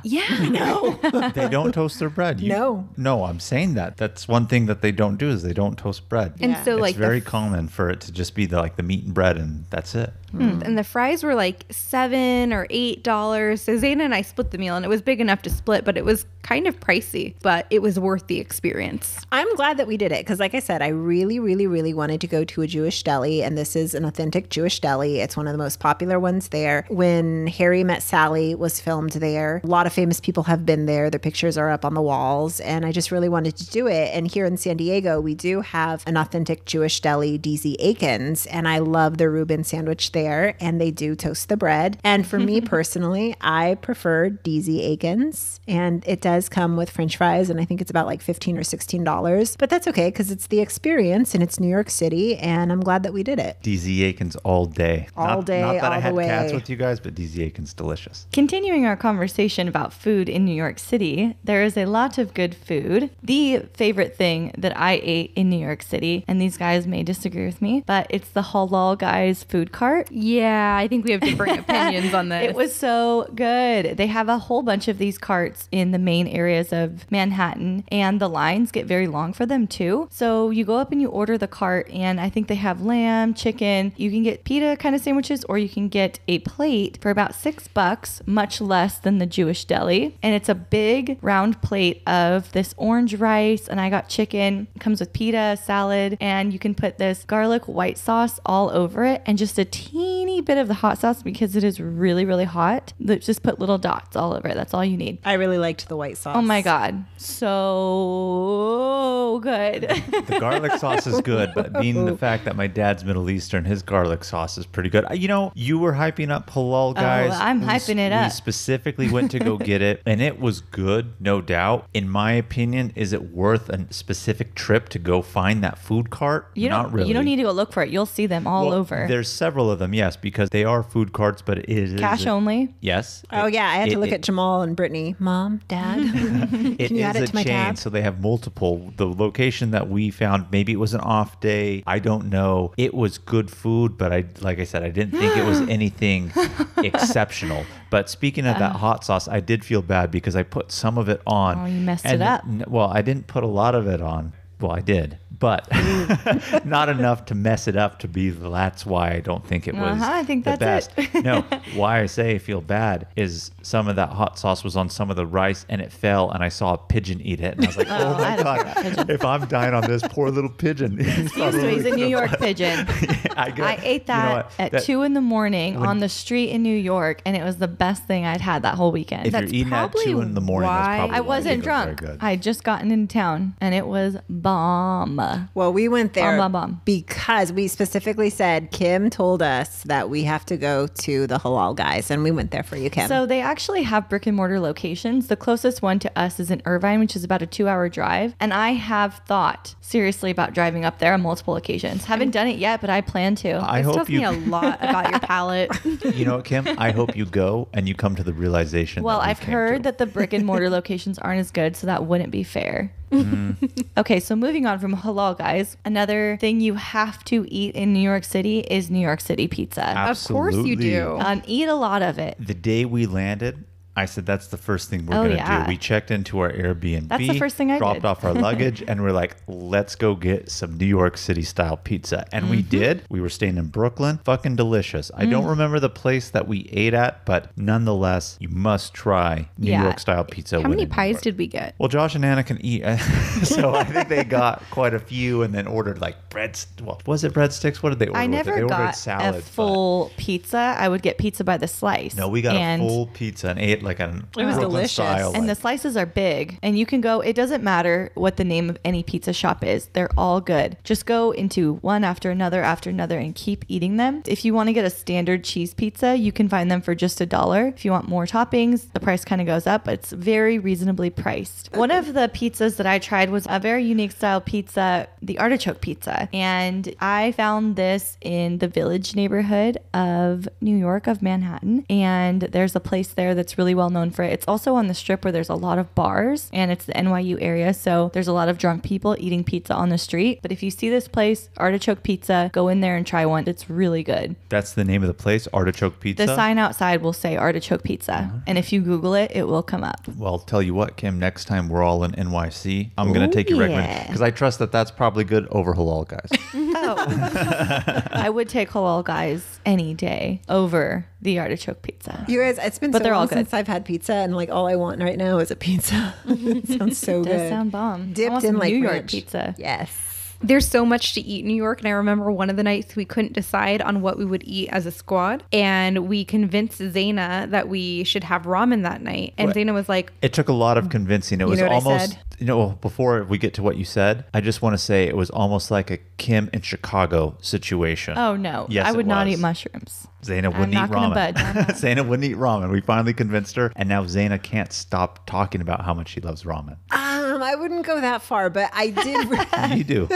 Yeah, no. They don't toast their bread. No, I'm saying that. That's one thing that they don't do, is they don't toast bread. And so it's like very common for it to just be the meat and bread, and that's it. And the fries were like $7 or $8. So Zeina and I split the meal, and it was big enough to split, but it was kind of pricey, but it was worth the experience. I'm glad that we did it, because like I said, I really, really, really wanted to go to a Jewish deli, and this is an authentic Jewish deli. It's one of the most popular ones there. When Harry Met Sally was filmed there, a lot of famous people have been there. Their pictures are up on the walls, and I just really wanted to do it. And here in San Diego, we do have an authentic Jewish deli, DZ Aiken's, and I love the Reuben sandwich there, and they do toast the bread. And for me personally, I prefer DZ Aiken's, and it does come with French fries, and I think it's about like $15 or $16, but that's okay because it's the experience and it's New York City, and I'm glad that we did it. DZ Aiken's all day. All day, not that all I the had way. Katz with you guys, but DZ Aiken's delicious. Continuing our conversation about food in New York City, there is a lot of good food. The favorite thing that I ate in New York City, and these guys may disagree with me, but it's the Halal Guys food cart. Yeah, I think we have different opinions on this. It was so good. They have a whole bunch of these carts in the main areas of Manhattan, and the lines get very long for them too. So you go up and you order the cart, and I think they have lamb, chicken. You can get pita kind of sandwiches, or you can get a plate for about $6, much less than the Jewish deli. And it's a big round plate of this orange rice, and I got chicken. It comes with pita, salad, and you can put this garlic white sauce all over it, and just a teeny teeny bit of the hot sauce because it is really, really hot. Just put little dots all over it. That's all you need. I really liked the white sauce. Oh my God. So good. The garlic sauce is good, but being the fact that my dad's Middle Eastern, his garlic sauce is pretty good. You know, you were hyping up halal, guys. I'm hyping it up. We specifically went to go get it, and it was good, no doubt. In my opinion, is it worth a specific trip to go find that food cart? Not really. You don't need to go look for it. You'll see them all over. There's several of them, yes, because they are food carts, but it is cash only. Yes. Oh yeah, I had to look at Jamal and Brittanie. Mom, Dad, It is a chain, so they have multiple. The location that we found, maybe it was an off day. I don't know. It was good food, but like I said, I didn't think it was anything exceptional. But speaking of that hot sauce, I did feel bad because I put some of it on. Oh, you messed it up. Well, I didn't put a lot of it on. Well, I did, but not enough to mess it up to be. That's why I don't think it was I think the that's best. No, why I say I feel bad is some of that hot sauce was on some of the rice and it fell, and I saw a pigeon eat it, and I was like, oh my God, if I'm dying on this poor little pigeon. He's a New York pigeon. I ate that at 2 a.m. on the street in New York, and it was the best thing I'd had that whole weekend. If you're eating at 2 a.m, that's probably I wasn't drunk. I had just gotten into town, and it was bomb. Well, we went there bomb. because we specifically said, Kim told us that we have to go to the halal guys, and we went there for you, Kim. So they actually have brick and mortar locations. The closest one to us is in Irvine, which is about a 2-hour drive. And I have thought seriously about driving up there on multiple occasions. Haven't done it yet, but I plan to. I hope tells me a lot about your palate. You know what, Kim? I hope you go and you come to the realization. Well, that I've heard that the brick and mortar locations aren't as good, so that wouldn't be fair. Okay, so moving on from halal, guys, another thing you have to eat in New York City is New York City pizza. Absolutely. Of course you do. Eat a lot of it. The day we landed, I said, that's the first thing we're going to do. We checked into our Airbnb. That's the first thing I dropped did. off our luggage, and we're like, let's go get some New York City style pizza. And we did. We were staying in Brooklyn. Fucking delicious. I don't remember the place that we ate at, but nonetheless, you must try New York style pizza. How many pies did we get? Well, Josh and Anna can eat. So I think they got quite a few and then ordered like was it breadsticks? What did they order? I never They ordered got salad, a full pizza. I would get pizza by the slice. No, we got a full pizza and ate like an It was Brooklyn delicious. style, And the slices are big, and you can go, it doesn't matter what the name of any pizza shop is. They're all good. Just go into one after another and keep eating them. If you want to get a standard cheese pizza, you can find them for just $1. If you want more toppings, the price kind of goes up, but it's very reasonably priced. One of the pizzas that I tried was a very unique style pizza, the artichoke pizza. And I found this in the Village neighborhood of New York, of Manhattan. And there's a place there that's really well known for it. It's also on the Strip where there's a lot of bars, and it's the NYU area. So there's a lot of drunk people eating pizza on the street. But if you see this place, Artichoke Pizza, go in there and try one. It's really good. That's the name of the place, Artichoke Pizza? The sign outside will say Artichoke Pizza. And if you Google it, it will come up. Well, tell you what, Kim, next time we're all in NYC, I'm going to take your recommendation because I trust that that's probably good over halal, guys. I would take halal guys any day over the artichoke pizza. You guys, it's been But so they're all long good. since I've had pizza, and like all I want right now is a pizza. It sounds so It does good. sound bomb. I want Dipped some in like New York ranch. pizza. Yes. There's so much to eat in New York, and I remember one of the nights we couldn't decide on what we would eat as a squad, and we convinced Zeina that we should have ramen that night. And Zeina was like, It took a lot of convincing. It was know what I almost, said? before we get to what you said, I just want to say it was almost like a Kim in Chicago situation. Oh, no. Yes, I it would not was. eat mushrooms. Zaina I'm wouldn't not eat gonna ramen. budge on that. Zaina wouldn't eat ramen. We finally convinced her, and now Zaina can't stop talking about how much she loves ramen. I wouldn't go that far, but I did. You do.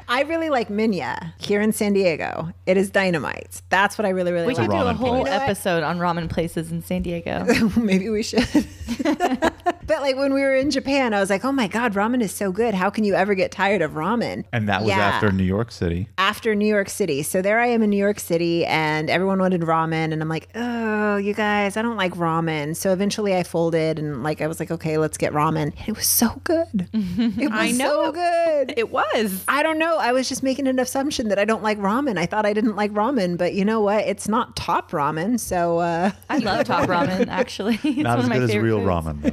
I really like Minya here in San Diego. It is dynamite. That's what I really, really We like. could do a ramen whole place. episode on ramen places in San Diego. Maybe we should. But like when we were in Japan, I was like, oh my God, ramen is so good. How can you ever get tired of ramen? And that was Yeah. after New York City. After New York City. So there I am in New York City, and everyone wanted ramen, and I'm like, oh, you guys, I don't like ramen. So eventually I folded, and like I was like, okay, let's get ramen. And it was so good. It was I know. so good. it was. I don't know. I was just making an assumption that I don't like ramen. I thought I didn't like ramen, but you know what? It's not top ramen. So I love top ramen, actually. It's Not one as of my good as favorite real foods. ramen, though.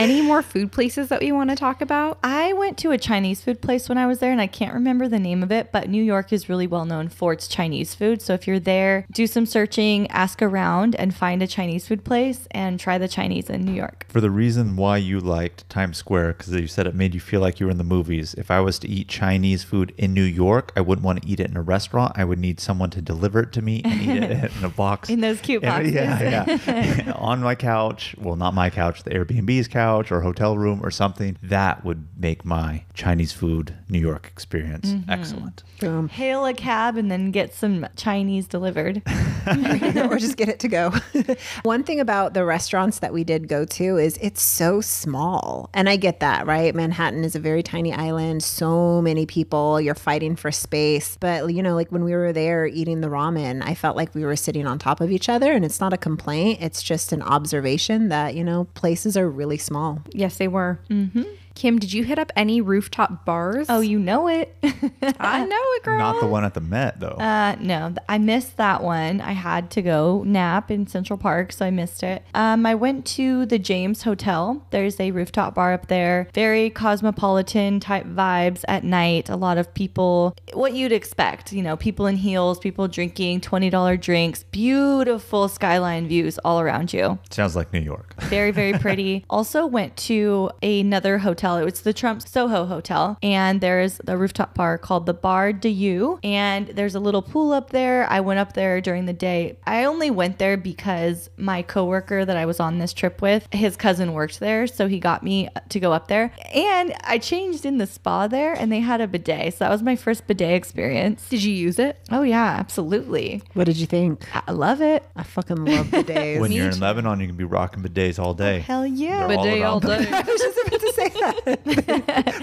Any more food places that we want to talk about? I went to a Chinese food place when I was there, and I can't remember the name of it, but New York is really well known for its Chinese food. So if you're there, do some searching, ask around, and find a Chinese food place and try the Chinese in New York. For the reason why you liked Times Square, because you said it made you feel like you were in the movies. If I was to eat Chinese food in New York, I wouldn't want to eat it in a restaurant. I would need someone to deliver it to me and eat it in a box. In those cute boxes. Yeah. On my couch. Well, not my couch, the Airbnb's couch or hotel room or something. That would make my Chinese food New York experience excellent. Boom. Hail a cab and then get some Chinese delivered. Or just get it to go. One thing about the restaurants that we did go to is it's so small. And I get that, right? Manhattan is a very tiny island. So many people, you're fighting for space. But, you know, like when we were there eating the ramen, I felt like we were sitting on top of each other. And it's not a complaint. It's just an observation that, you know, places are really small. Yes, they were. Kim, did you hit up any rooftop bars? Oh, you know it. I know it, girl. Not the one at the Met, though. No, I missed that one. I had to go nap in Central Park, so I missed it. I went to the James Hotel. There's a rooftop bar up there. Very cosmopolitan type vibes at night. A lot of people, what you'd expect, you know, people in heels, people drinking $20 drinks, beautiful skyline views all around you. Sounds like New York. Very, very pretty. Also went to another hotel. It's the Trump Soho Hotel, and there's the rooftop bar called the Bar de You, and there's a little pool up there. I went up there during the day. I only went there because my coworker that I was on this trip with, his cousin worked there, so he got me to go up there, and I changed in the spa there, and they had a bidet, so that was my first bidet experience. Did you use it? Oh yeah, absolutely. What did you think? I love it. I fucking love bidets. When you're in Lebanon, you can be rocking bidets all day. Hell yeah. They're Bidet all around. day. I was just about to say that.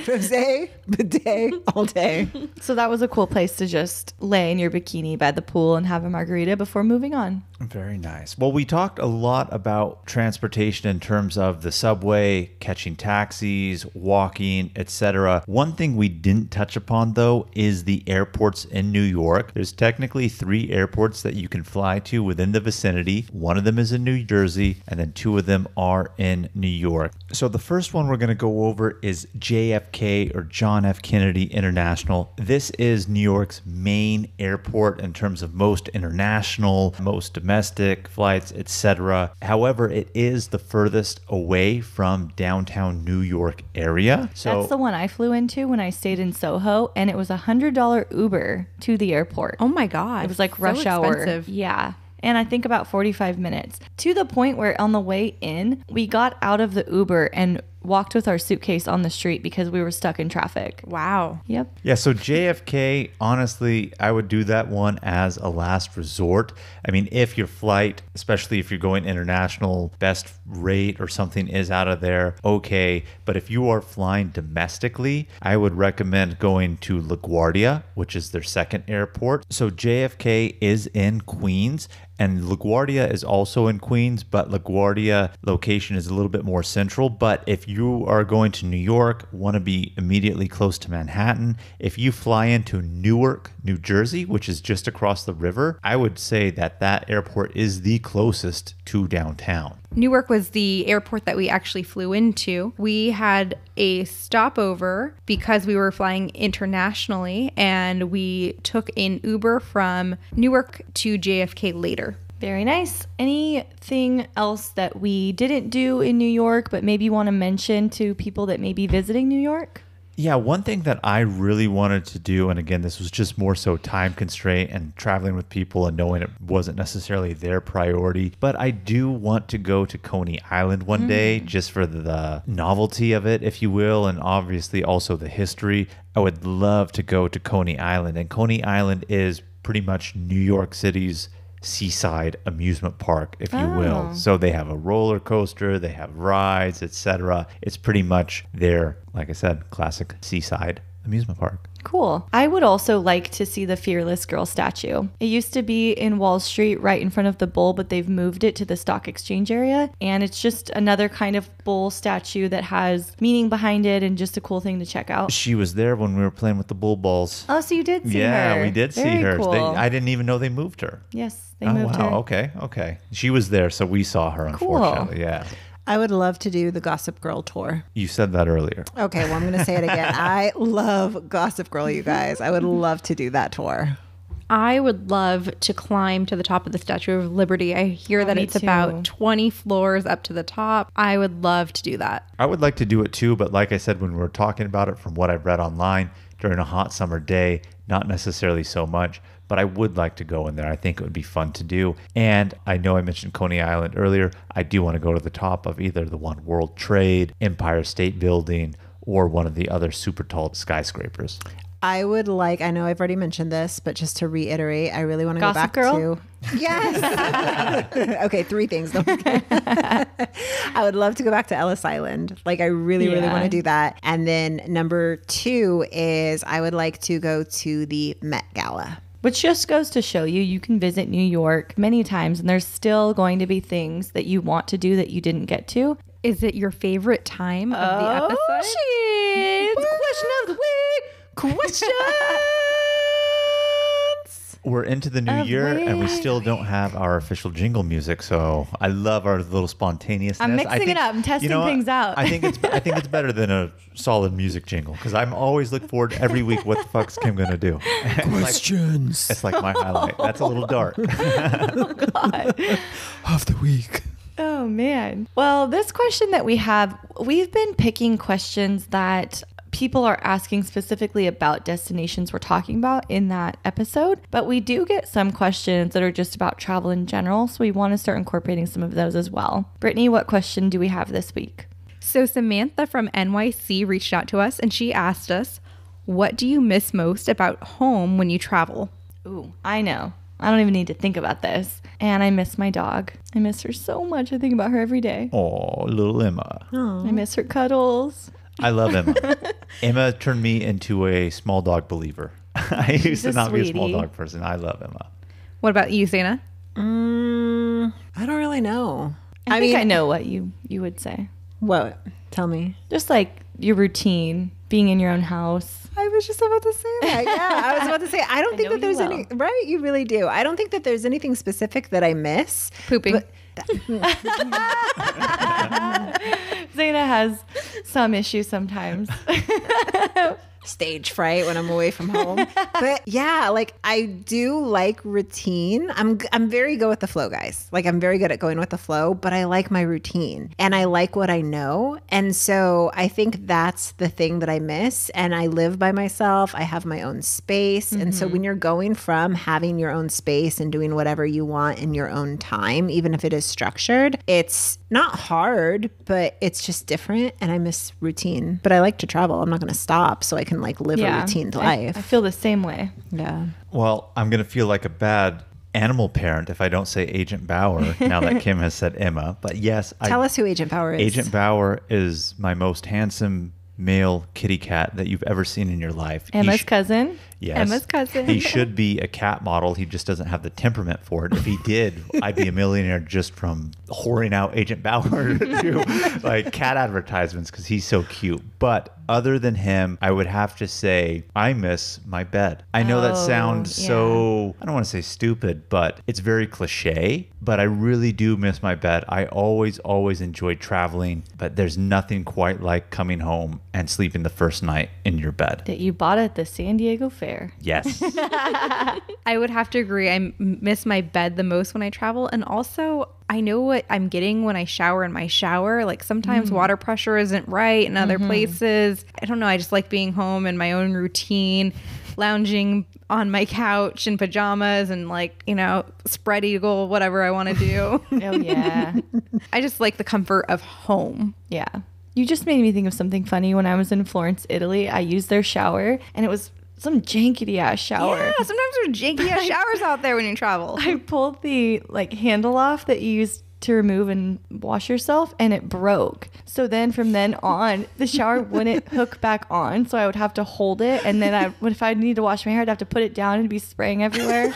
Rosé, bidet, all day. So that was a cool place to just lay in your bikini by the pool and have a margarita before moving on. Very nice. Well, we talked a lot about transportation in terms of the subway, catching taxis, walking, etc. One thing we didn't touch upon, though, is the airports in New York. There's technically 3 airports that you can fly to within the vicinity. One of them is in New Jersey, and then 2 of them are in New York. So the first one we're going to go over is JFK, or John F. Kennedy International. This is New York's main airport in terms of most international, most domestic flights, etc. However, it is the furthest away from downtown New York area. So That's the one I flew into when I stayed in Soho, and it was $100 Uber to the airport. Oh my God. It was like So rush hour. expensive. Yeah. And I think about 45 minutes, to the point where on the way in, we got out of the Uber and walked with our suitcase on the street because we were stuck in traffic. Wow. Yep. Yeah, so JFK, honestly, I would do that one as a last resort. I mean, if your flight, especially if you're going international, best rate or something is out of there, okay. But if you are flying domestically, I would recommend going to LaGuardia, which is their second airport. So JFK is in Queens, and LaGuardia is also in Queens, but LaGuardia location is a little bit more central. But if you are going to New York, want to be immediately close to Manhattan, if you fly into Newark, New Jersey, which is just across the river, I would say that that airport is the closest to downtown. Newark was the airport that we actually flew into. We had a stopover because we were flying internationally, and we took an Uber from Newark to JFK later. Very nice. Anything else that we didn't do in New York, but maybe you want to mention to people that may be visiting New York? Yeah, one thing that I really wanted to do, and again, this was just more so time constraint and traveling with people and knowing it wasn't necessarily their priority, but I do want to go to Coney Island one day just for the novelty of it, if you will, and obviously also the history. I would love to go to Coney Island, and Coney Island is pretty much New York City's seaside amusement park, if you will. So they have a roller coaster, they have rides, etc. It's pretty much their, like I said, classic seaside amusement park. Cool. I would also like to see the Fearless Girl statue. It used to be in Wall Street right in front of the bull, but they've moved it to the Stock Exchange area. And it's just another kind of bull statue that has meaning behind it and just a cool thing to check out. She was there when we were playing with the bull balls. Oh, so you did see her. Yeah, we did see Very her. Cool. I didn't even know they moved her. Yes, they Oh, moved wow. her. Okay. She was there, so we saw her, Cool. unfortunately. Yeah. I would love to do the Gossip Girl tour. You said that earlier. Okay, well, I'm going to say it again. I love Gossip Girl, you guys. I would love to do that tour. I would love to climb to the top of the Statue of Liberty. I hear that me it's too. about 20 floors up to the top. I would love to do that. I would like to do it too, but like I said, when we were talking about it, from what I've read online during a hot summer day, not necessarily so much, but I would like to go in there. I think it would be fun to do. And I know I mentioned Coney Island earlier. I do want to go to the top of either the One World Trade, Empire State Building, or one of the other super tall skyscrapers. I would like, I know I've already mentioned this, but just to reiterate, I really want to go Gossip back Girl? to. Yes. Okay, 3 things. I would love to go back to Ellis Island. Like, I really want to do that. And then number 2 is I would like to go to the Met Gala. Which just goes to show you, you can visit New York many times and there's still going to be things that you want to do that you didn't get to. Is it your favorite time of the episode? Shit. Question of the week. Questions. We're into the new year and we still don't have our official jingle music, so I love our little spontaneousness. I'm mixing it up. I'm testing things out. I think it's better than a solid music jingle because I'm always look forward every week. What the fuck's Kim gonna do? Questions It's like my highlight. That's a little dark. Oh, God. of the week. Oh, man. Well, this question that we have, we've been picking questions that people are asking specifically about destinations we're talking about in that episode, but we do get some questions that are just about travel in general, so we want to start incorporating some of those as well. Brittany, what question do we have this week? So Samantha from NYC reached out to us and she asked us, what do you miss most about home when you travel? Ooh, I know. I don't even need to think about this. And I miss my dog. I miss her so much. I think about her every day. Oh, little Emma. I miss her cuddles. I love Emma. Emma turned me into a small dog believer. I used to a not be a small sweetie. dog person. I love Emma. What about you, Zeina? I don't really know. I think I know what you would say. What? Tell me. Just like your routine, being in your own house. I was just about to say that. Yeah, I was about to say, I don't think know that there's you any, right? You really do. I don't think that there's anything specific that I miss. Pooping. But- Zeina has some issues sometimes. Stage fright when I'm away from home. But yeah, like I do like routine. I'm very good with the flow, guys. Like I'm very good at going with the flow, but I like my routine and I like what I know. And so I think that's the thing that I miss. And I live by myself. I have my own space. And so when you're going from having your own space and doing whatever you want in your own time, even if it is structured, it's not hard, but it's just different. And I miss routine, but I like to travel. I'm not going to stop so I can like live a routine life. I feel the same way. Yeah. Well, I'm going to feel like a bad animal parent if I don't say Agent Bauer now that Kim has said Emma. But yes, Tell us who Agent Bauer is. Agent Bauer is my most handsome male kitty cat that you've ever seen in your life. Emma's cousin. Yes. Emma's cousin. He should be a cat model. He just doesn't have the temperament for it. If he did, I'd be a millionaire just from whoring out Agent Bauer to like cat advertisements because he's so cute. But other than him, I would have to say I miss my bed. I know that sounds so, I don't want to say stupid, but it's very cliche. But I really do miss my bed. I always enjoyed traveling, but there's nothing quite like coming home and sleeping the first night in your bed. That you bought at the San Diego Fair. Yes. I would have to agree. I miss my bed the most when I travel. And also, I know what I'm getting when I shower in my shower. Like sometimes water pressure isn't right in other places. I don't know. I just like being home in my own routine, lounging on my couch in pajamas and like, you know, spread eagle, whatever I want to do. Oh, yeah. I just like the comfort of home. Yeah. You just made me think of something funny. When I was in Florence, Italy, I used their shower and it was some jankety ass shower. Yeah, sometimes there's janky ass showers out there when you travel. I pulled the like handle off that you use to remove and wash yourself and it broke. So then from then on, the shower wouldn't hook back on. So I would have to hold it. And then if I need to wash my hair, I'd have to put it down and be spraying everywhere.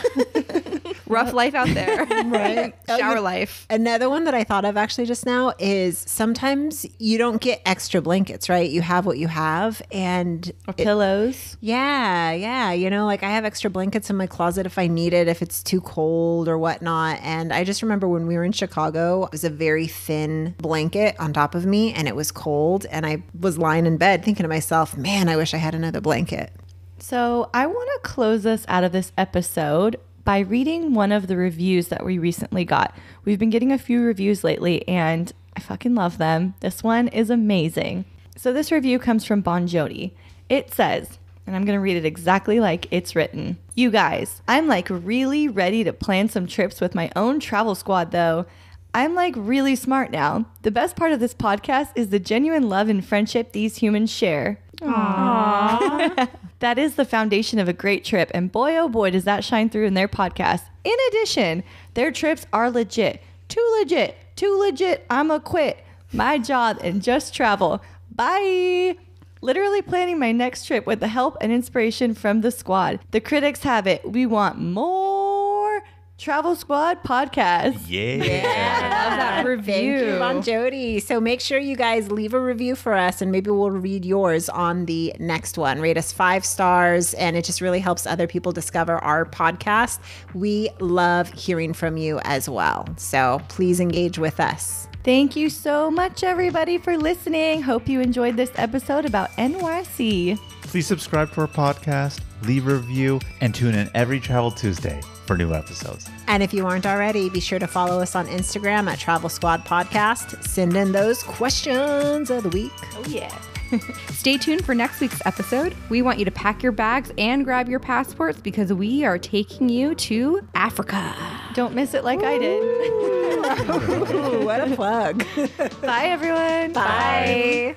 Rough life out there. Right. Shower life. Another one that I thought of actually just now is sometimes you don't get extra blankets, right? You have what you have and Or pillows. yeah. You know, like I have extra blankets in my closet if I need it, if it's too cold or whatnot. And I just remember when we were in Chicago Chicago. It was a very thin blanket on top of me and it was cold. And I was lying in bed thinking to myself, man, I wish I had another blanket. So I want to close us out of this episode by reading one of the reviews that we recently got. We've been getting a few reviews lately and I fucking love them. This one is amazing. So this review comes from Bon Jody. It says, and I'm going to read it exactly like it's written. You guys, I'm like really ready to plan some trips with my own travel squad though. I'm like really smart now. The best part of this podcast is the genuine love and friendship these humans share. Aww. That is the foundation of a great trip, and boy, oh boy, does that shine through in their podcast. In addition, their trips are legit. Too legit, I'ma quit my job and just travel. Bye. Literally planning my next trip with the help and inspiration from the squad. The critics have it. We want more Travel Squad podcasts. Yeah. I love that review. Thank you, Bon Jody. So make sure you guys leave a review for us and maybe we'll read yours on the next one. Rate us 5 stars and it just really helps other people discover our podcast. We love hearing from you as well. So please engage with us. Thank you so much, everybody, for listening. Hope you enjoyed this episode about NYC. Please subscribe to our podcast, leave a review, and tune in every Travel Tuesday for new episodes. And if you aren't already, be sure to follow us on Instagram at Travel Squad Podcast. Send in those questions of the week. Oh, yeah. Stay tuned for next week's episode. We want you to pack your bags and grab your passports because we are taking you to Africa. Don't miss it like I did. Ooh, what a plug. Bye, everyone. Bye.